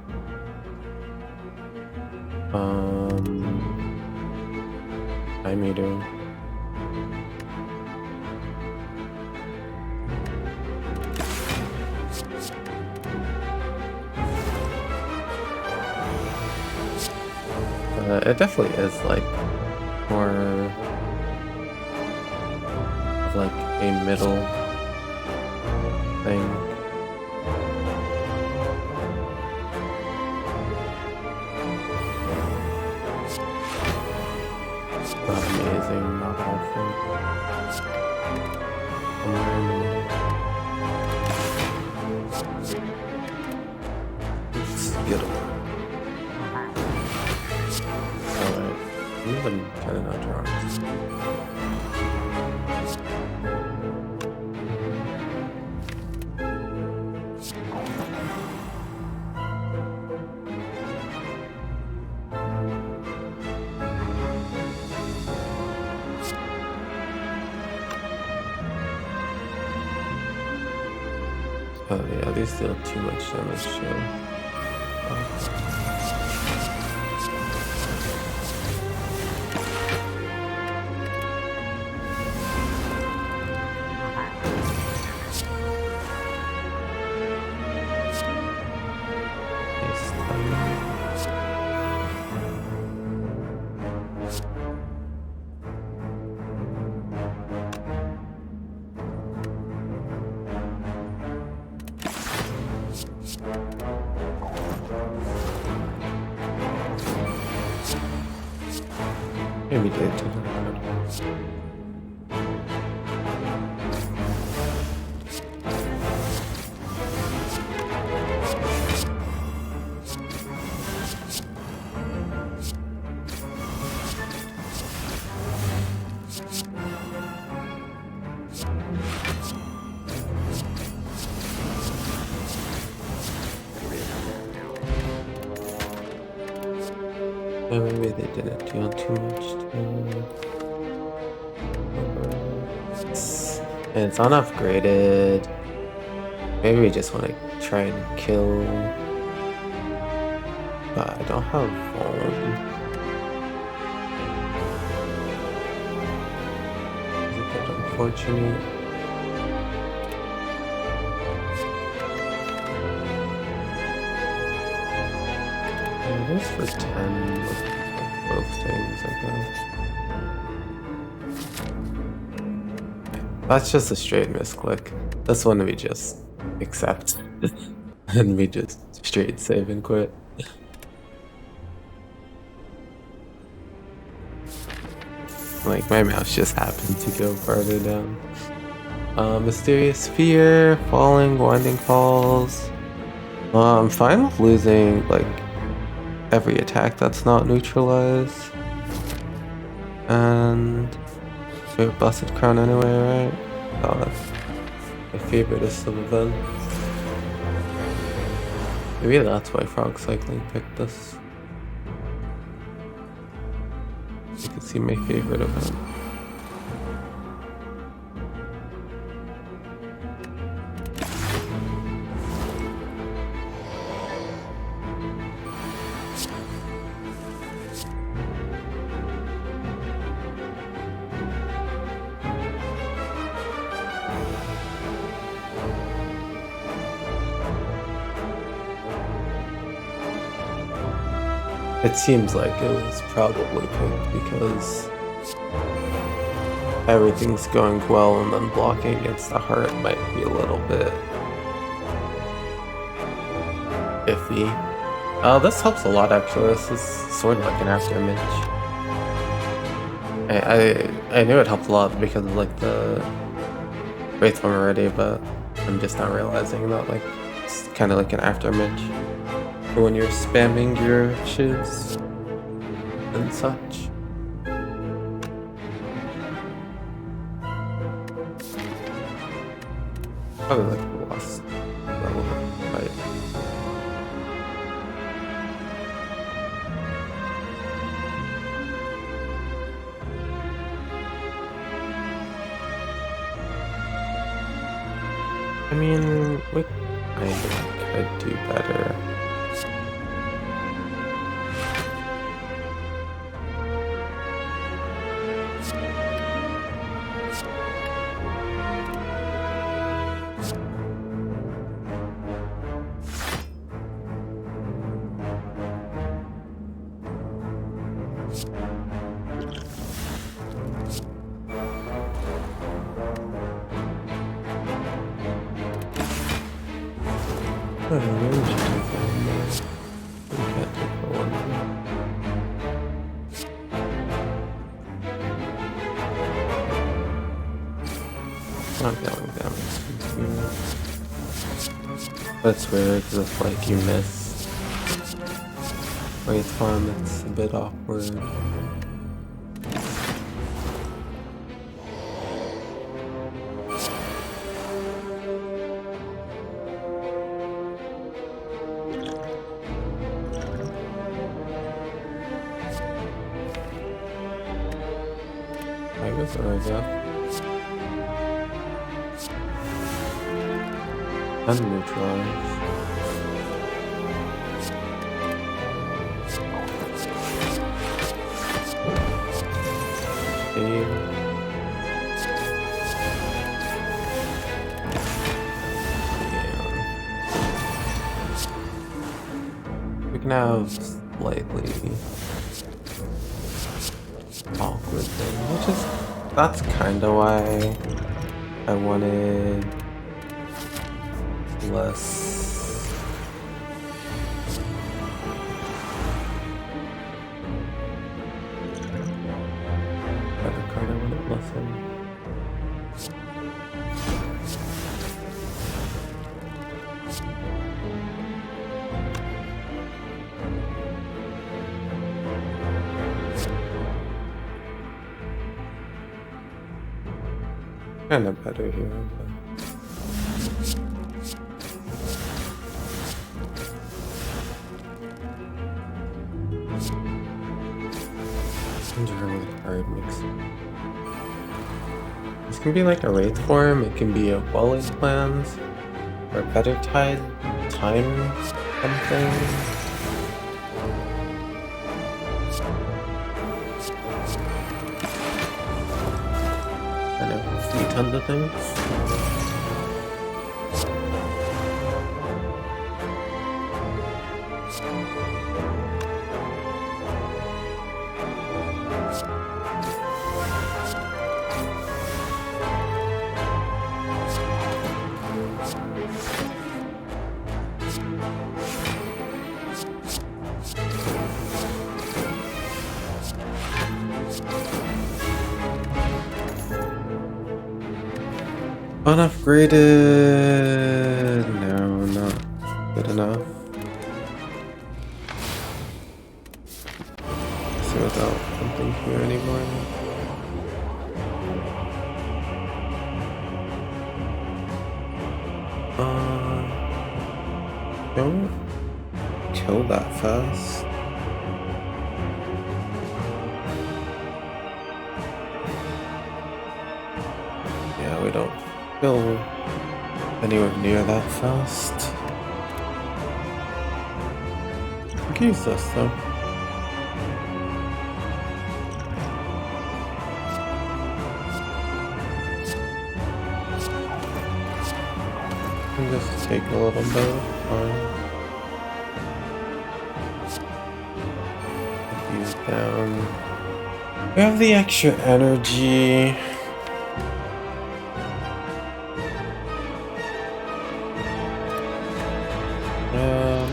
I meter. It definitely is like more of like a middle thing. Not amazing, not helpful. It's beautiful. Even kind of not drawing. Oh yeah, these deal too much damage too. Maybe did to the yeah, maybe they didn't deal too much and it's unupgraded. Maybe we just want to try and kill, but I don't have phone. Is it that unfortunate? Yeah, this for 10 with both things, I guess. That's just a straight misclick. This one we just accept. And we just straight save and quit. Like, my mouse just happened to go farther down. Mysterious Sphere, Falling, Winding Falls. I'm fine with losing, like, every attack that's not neutralized. And we have Busted Crown anyway, right? Oh, that's my favoriteest of events. Maybe that's why Frog Cycling picked this. You can see my favorite event. It seems like it was probably picked because everything's going well and then blocking against the heart might be a little bit iffy. This helps a lot actually. This is sort of like an afterimage. I knew it helped a lot because of like the Wraith one already, but I'm just not realizing that like it's kind of like an afterimage for when you're spamming your shivs and such. Probably like the last relevant fight. I mean, we kind of could do better. I don't know, maybe we should take that one more. We can't take the one more. Not going damage. That's weird, because if like you miss Wraith farm, it's a bit awkward. I guess there we go. Unneutralized. Save. We can have slightly awkward thing, which is, that's kind of why I wanted less. Better card I wanted less in. Kind of better here, but really hard mixing. This can be like a wraith form. It can be a Welling plans or better tide time something. Tons of things. Unupgraded. No, not good enough. So without something here anymore. Don't kill that fast. Yeah, we don't kill anywhere near that fast. I can use this though. And just take a little bit. Use down. We have the extra energy.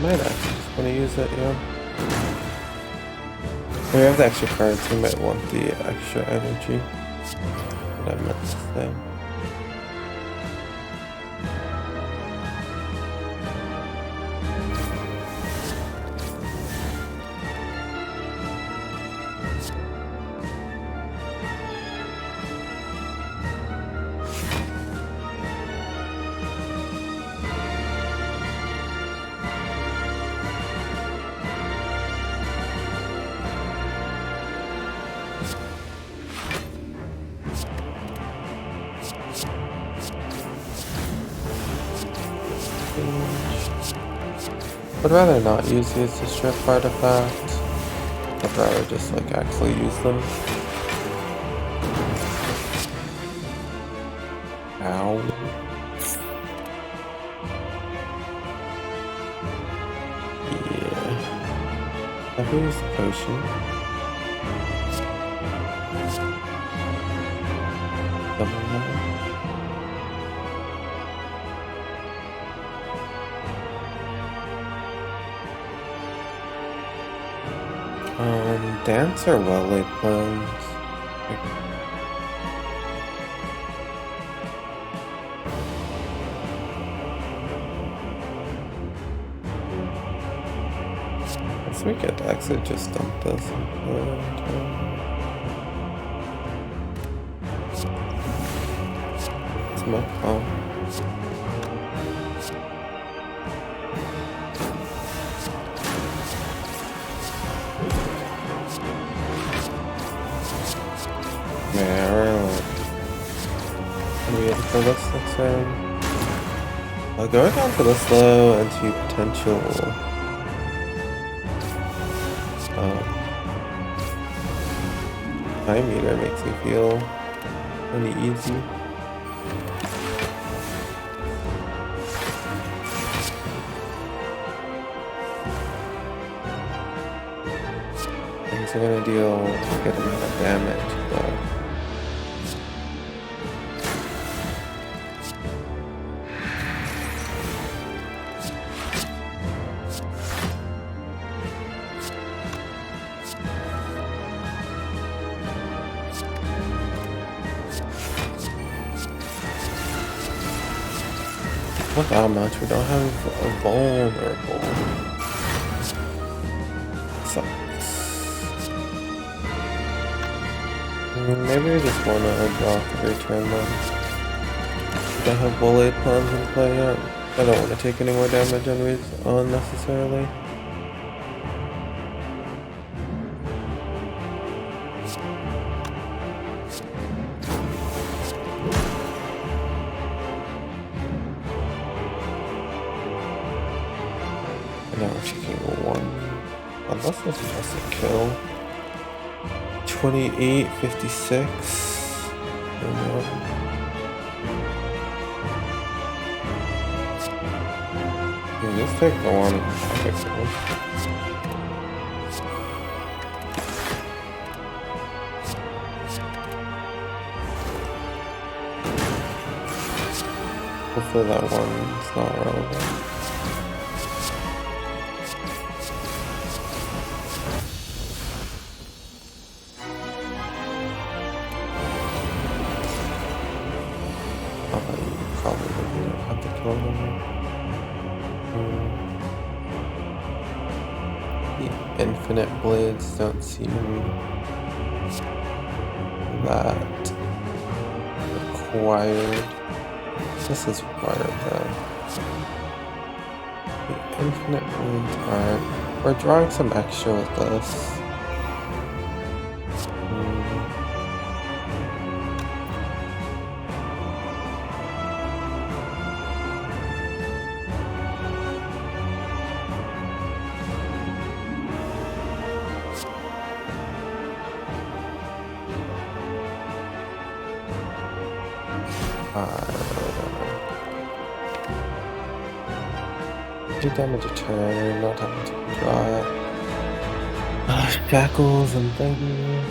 Might actually just want to use it, yeah. We have the extra cards, we might want the extra energy. What I meant to say. I'd rather not use these to strip artifacts. I'd rather just like actually use them. Ow. Yeah. I've used the potion. Dance or well laid plans? Guess we could actually just dump this. Smoke bomb. Yeah, we're ready for this next time. Going down for this though into potential time meter makes me feel uneasy. Things are gonna deal a good amount of damage, but not that much. We don't have a vulnerable. Sucks. Maybe we just want to draw for return then. We don't have bullet plans in play yet. I don't want to take any more damage unnecessarily. Now we're taking one. Unless this is just a kill. 28, 56. Let's take the one. Hopefully that one's not relevant. Probably don't have to kill them. The infinite blades don't seem that required. This is required though. The infinite blades aren't. We're drawing some extra with this. Do damage a turn, not having to draw shackles and thingy.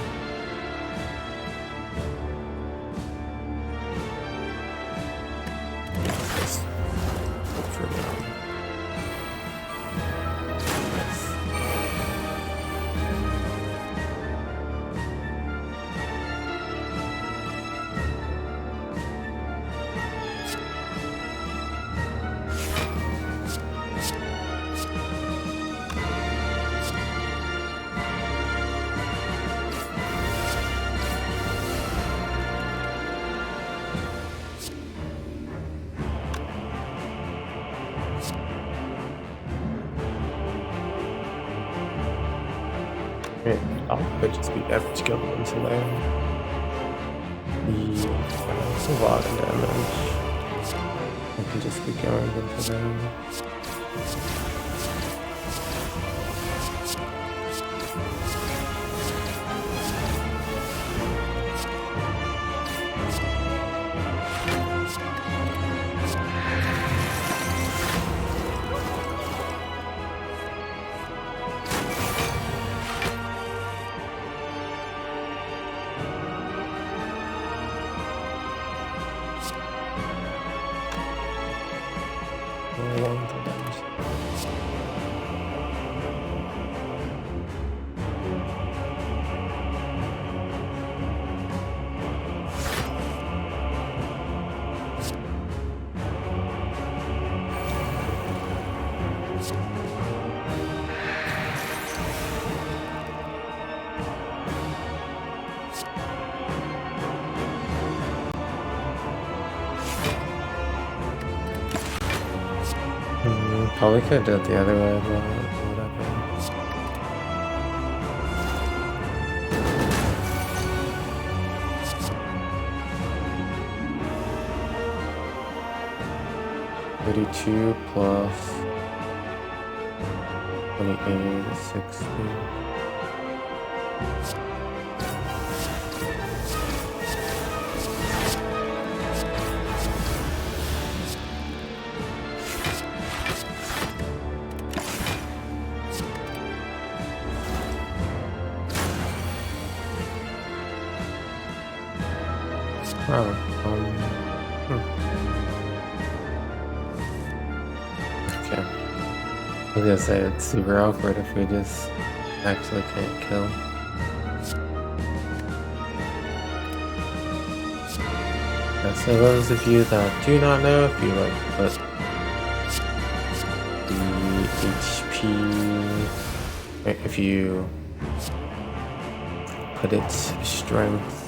I could just be average skill into there. That's a lot of damage. I can just be going into them. Probably could do it the other way, but whatever. 32 plus 28 is 60. Oh, okay. I was gonna say it's super awkward if we just actually can't kill. Yeah, so those of you that do not know, if you like put the HP, if you put its strength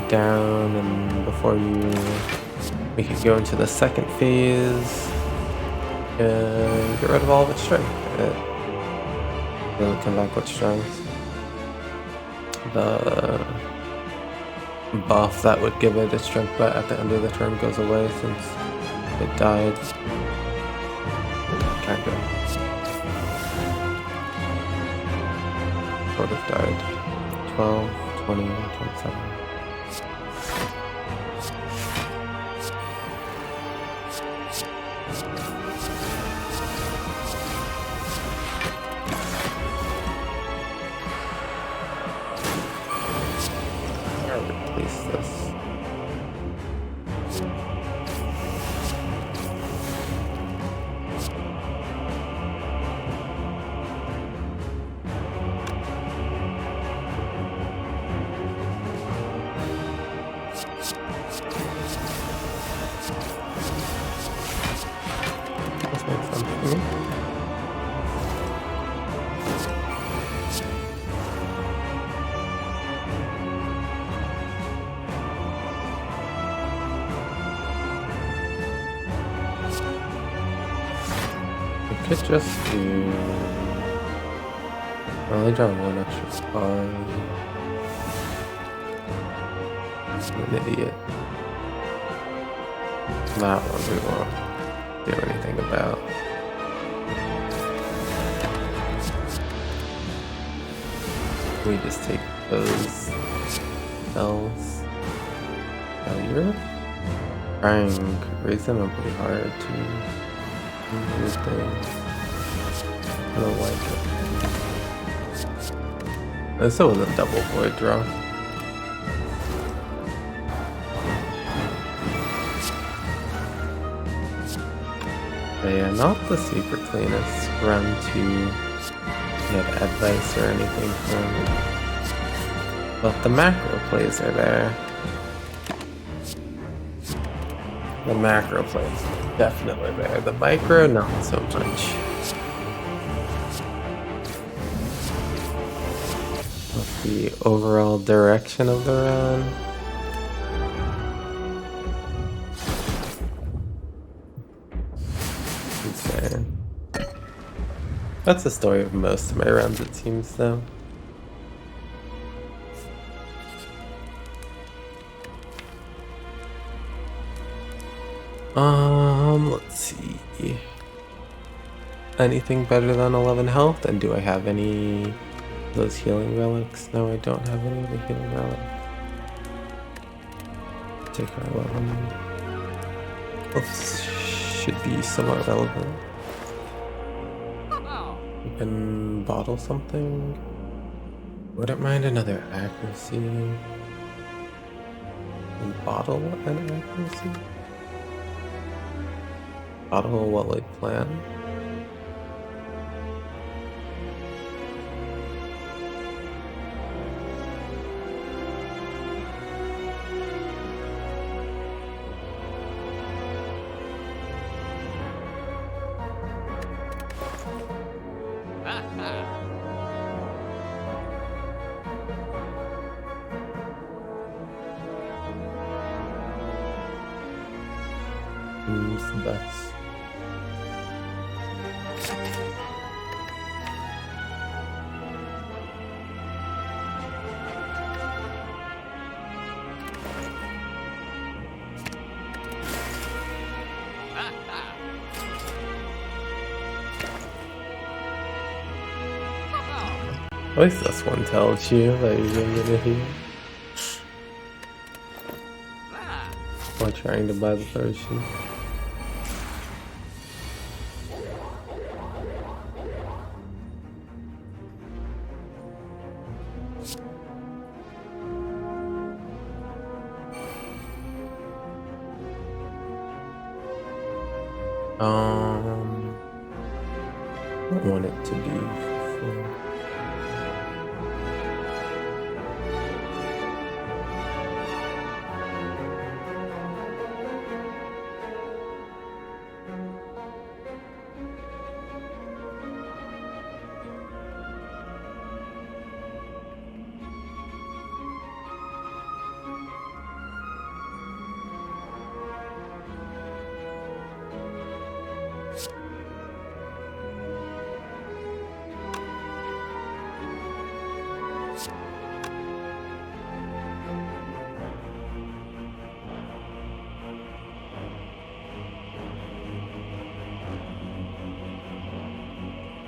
down and before we could go into the second phase and get rid of all of its strength. It'll come back with strength. The buff that would give it its strength but at the end of the turn goes away since it died. Kind of. Sort of died. 12, 20, 27. Replace this. This makes sense to me. We could just do... I only draw one extra spine. I'm an idiot. That one we won't do anything about. We just take those spells. Now you're trying reasonably hard to do things. I don't like it. This was a double void draw. Yeah, not the super cleanest run to get advice or anything from, but the macro plays are there. The macro plays are definitely there. The micro, not so much. What's the overall direction of the run? That's the story of most of my runs, it seems, though. Let's see. Anything better than 11 health? And do I have any of those healing relics? No, I don't have any of the healing relics. Take our 11. Health should be somewhat relevant. You can bottle something. Wouldn't mind another accuracy. And bottle an accuracy? Bottle what, like plan? Who's the best? At least this one tells you that you're gonna heal. Or trying to buy the potion. I want it to be full.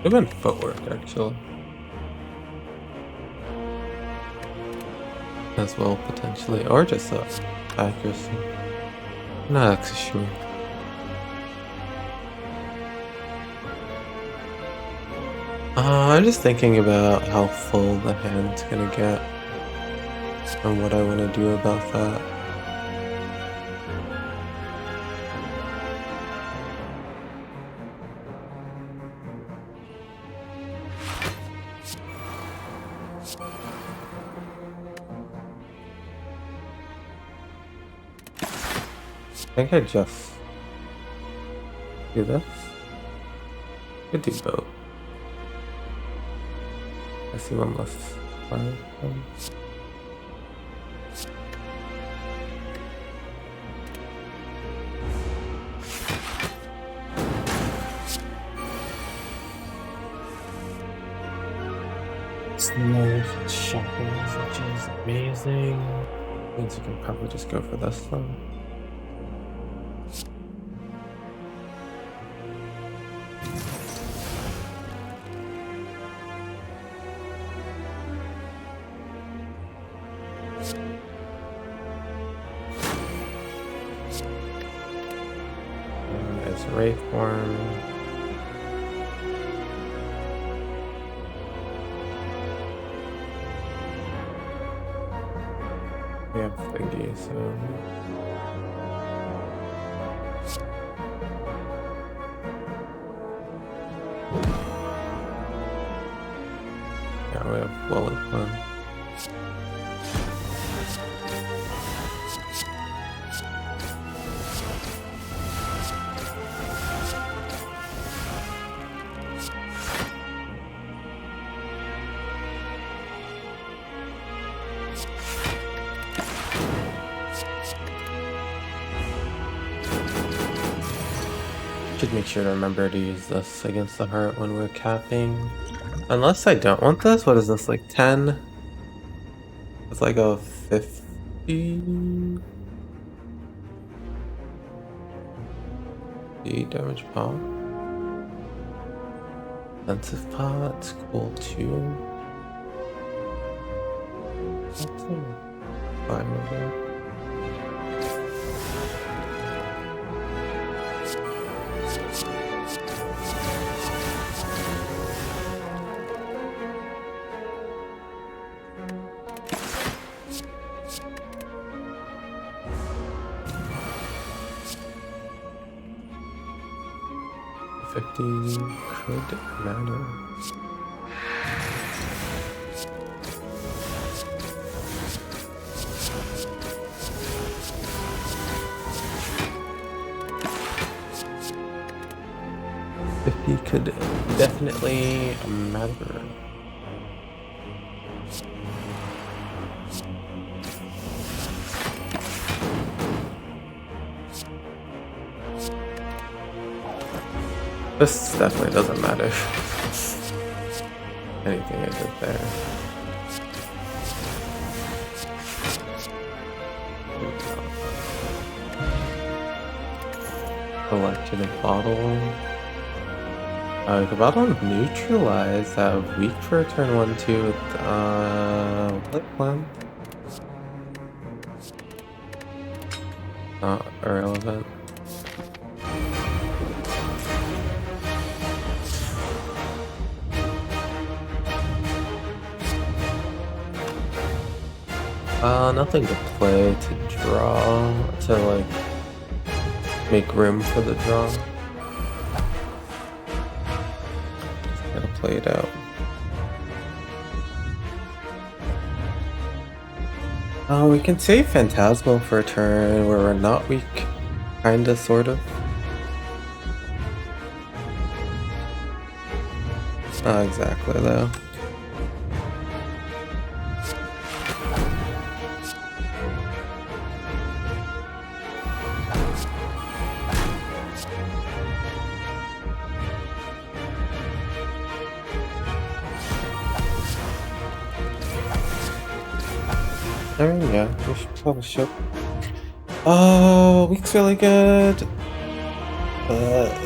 Could have been footwork, actually. As well, potentially. Or just accuracy. Not actually sure. I'm just thinking about how full the hand's gonna get. And what I want to do about that. I think I just do this. Could do both. I see one less fire. Snow shopping, which is amazing. Means you can probably just go for this one. There's Ray form. We have thingy, so yeah, we have wallet one. Should make sure to remember to use this against the heart when we're capping. Unless I don't want this, what is this, like 10? It's like a 50 damage pop. Defensive pot, cool too. That's fine with that. Could matter. Could definitely matter. This definitely doesn't matter. Anything I did there. Collection of bottle. About on neutralize that weak for turn 1-2 with Blink Plan. Not irrelevant. Nothing to play to draw, to like make room for the draw. Just gotta play it out. We can save Phantasmal for a turn where we're not weak, kinda, sort of. Not exactly though. I mean, yeah, we should probably should. Oh, week's really good.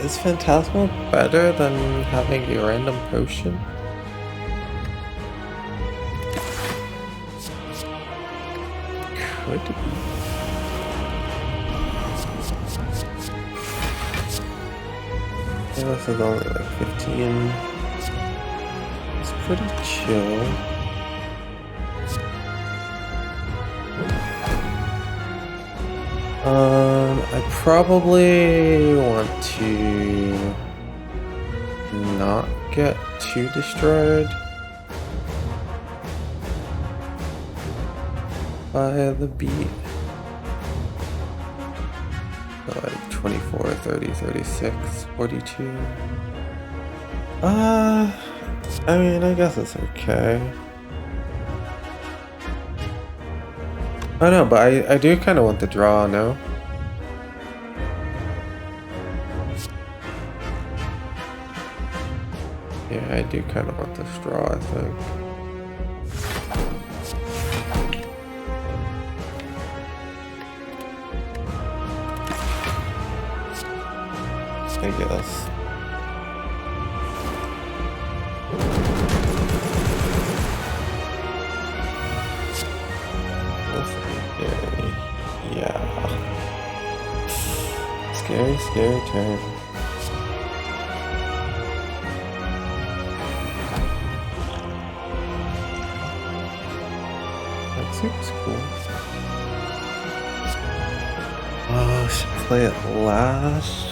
Is Phantasmal better than having a random potion? Could be. Yeah, this is only like 15. It's pretty chill. I probably want to not get too destroyed by the beat. So like 24, 30, 36, 42. I mean, I guess it's okay. I know, but I do kind of want the draw, no? Yeah, I do kind of want this draw, I think. I guess. Yeah. Scary turn. That seems cool. Oh, should play it last.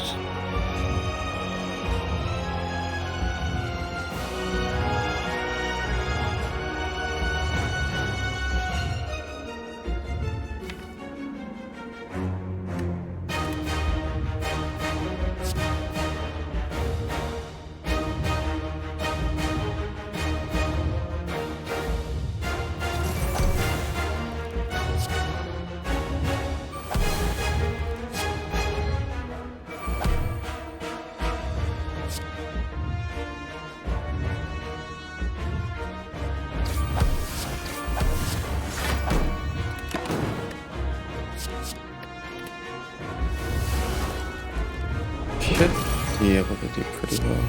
Should be able to do pretty well.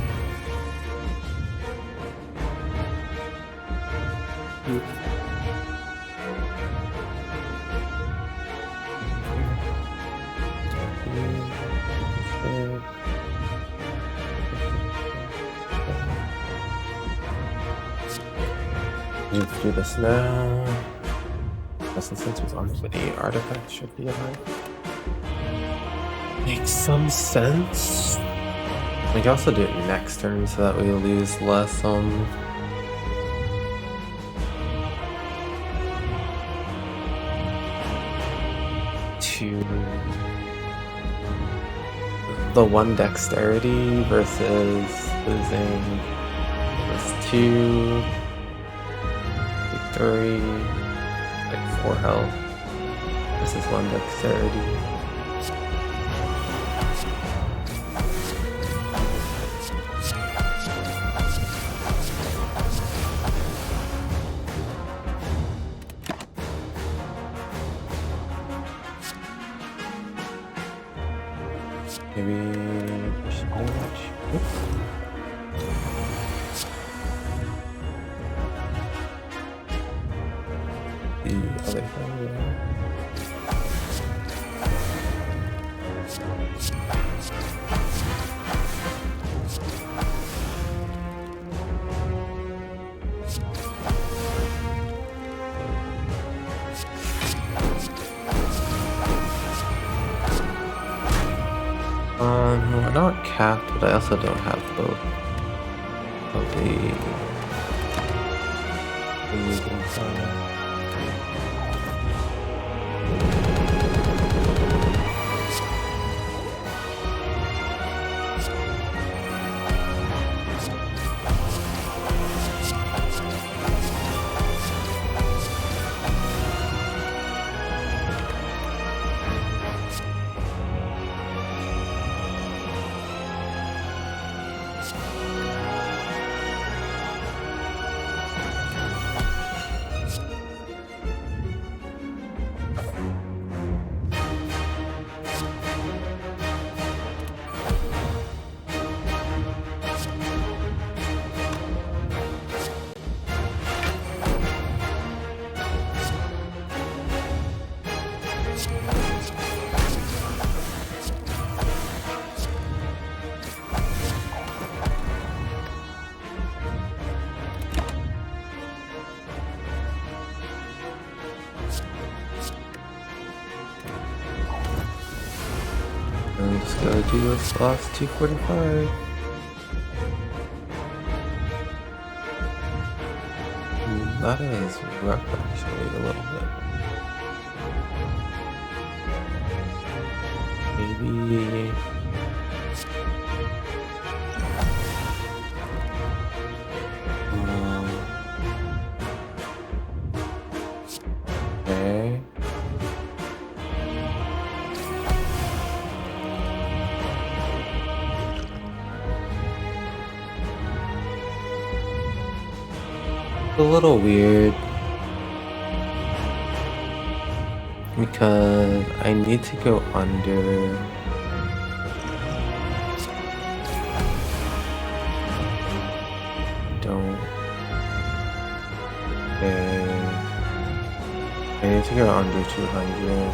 Let's do this now. Since was on for the artifact should be alive. Makes some sense. We can also do it next turn so that we lose less to the 1 dexterity versus losing this 2, 3, like 4 health versus 1 dexterity. Maybe push damage. Oops. The other thing. We're not capped, but I also don't have both of the using side. I'm just gonna do this last 245. That is rough actually a little bit. Maybe okay. A little weird because I need to go under. Don't. Okay. I need to go under 200.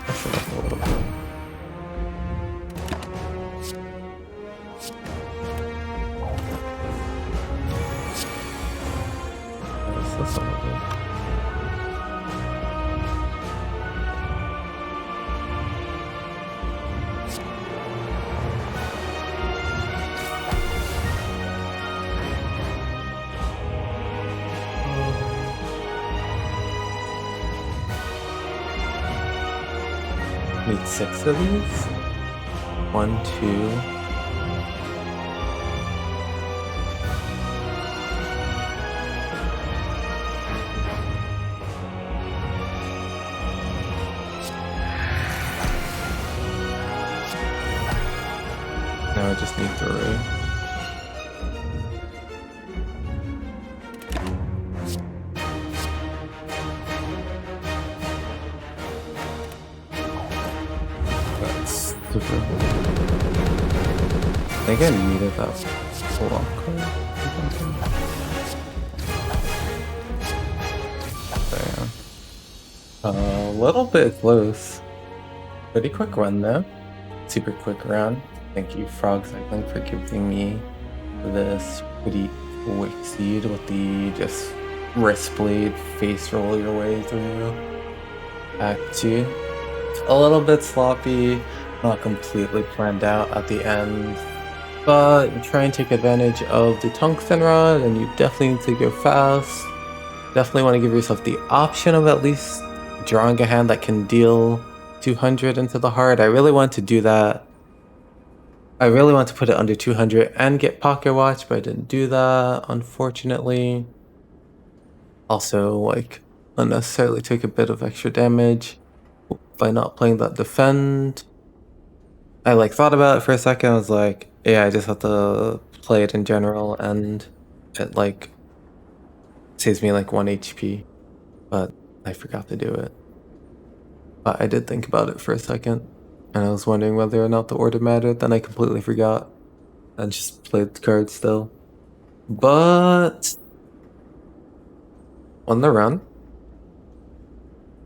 Push it up a little bit. What's this one again? Need 6 of these. 1, 2. Now I just need 3. I think I needed that block card or something. There. A little bit close. Pretty quick run though. Super quick run. Thank you, Frog Cycling, for giving me this pretty quick seed with the just wrist blade face roll your way through Act 2. A little bit sloppy, not completely planned out at the end, but you try and take advantage of the tungsten rod, and you definitely need to go fast. Definitely want to give yourself the option of at least drawing a hand that can deal 200 into the heart. I really want to do that I really want to put it under 200 and get pocket watch, but I didn't do that, unfortunately. Also, like, unnecessarily took a bit of extra damage by not playing that defend. I like thought about it for a second. I was like, yeah, I just have to play it in general, and it like saves me like 1 HP. But I forgot to do it. But I did think about it for a second, and I was wondering whether or not the order mattered. Then I completely forgot and just played the card still. But on the run,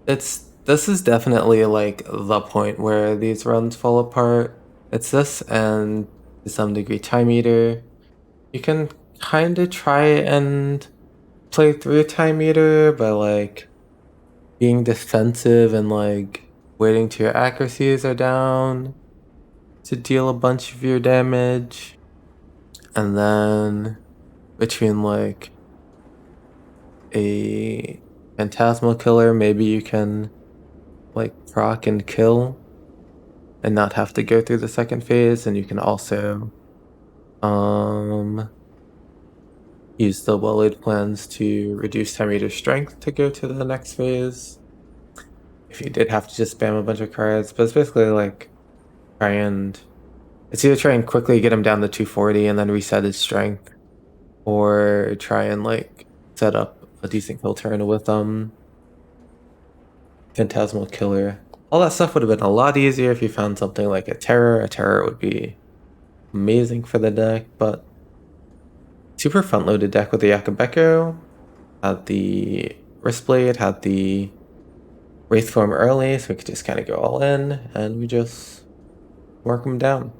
this is definitely like the point where these runs fall apart. It's this and to some degree Time Eater. You can kind of try and play through Time Eater by like being defensive and like waiting till your accuracies are down to deal a bunch of your damage. And then between like a phantasmal killer, maybe you can like proc and kill and not have to go through the second phase, and you can also use the well-laid plans to reduce Time Eater's strength to go to the next phase. If you did have to just spam a bunch of cards, but it's basically like it's either try and quickly get him down to 240 and then reset his strength, or try and like set up a decent kill turn with Phantasmal Killer. All that stuff would have been a lot easier if you found something like a Terror. A Terror would be amazing for the deck, but super front-loaded deck with the Yakabeko, had the Wristblade, had the Wraith Form early, so we could just kind of go all in, and we just work them down.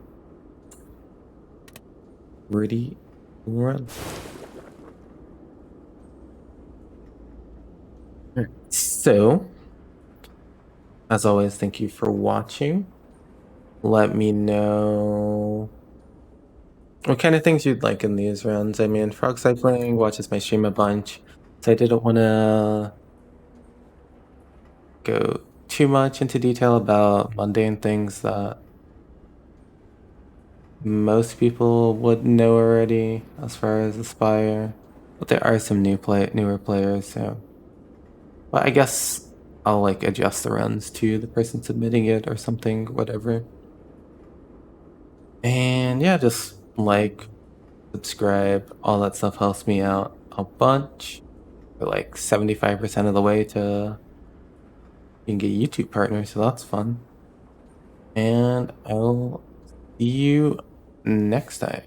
Ready, run. So, as always, thank you for watching. Let me know what kind of things you'd like in these rounds. I mean, Frog Cycling watches my stream a bunch, so I didn't want to go too much into detail about mundane things that most people would know already as far as Spire. But there are some newer players, so. But I guess I'll like adjust the runs to the person submitting it or something, whatever. And yeah, just like, subscribe, all that stuff helps me out a bunch. We're like 75% of the way to being a YouTube partner, so that's fun. And I'll see you next time.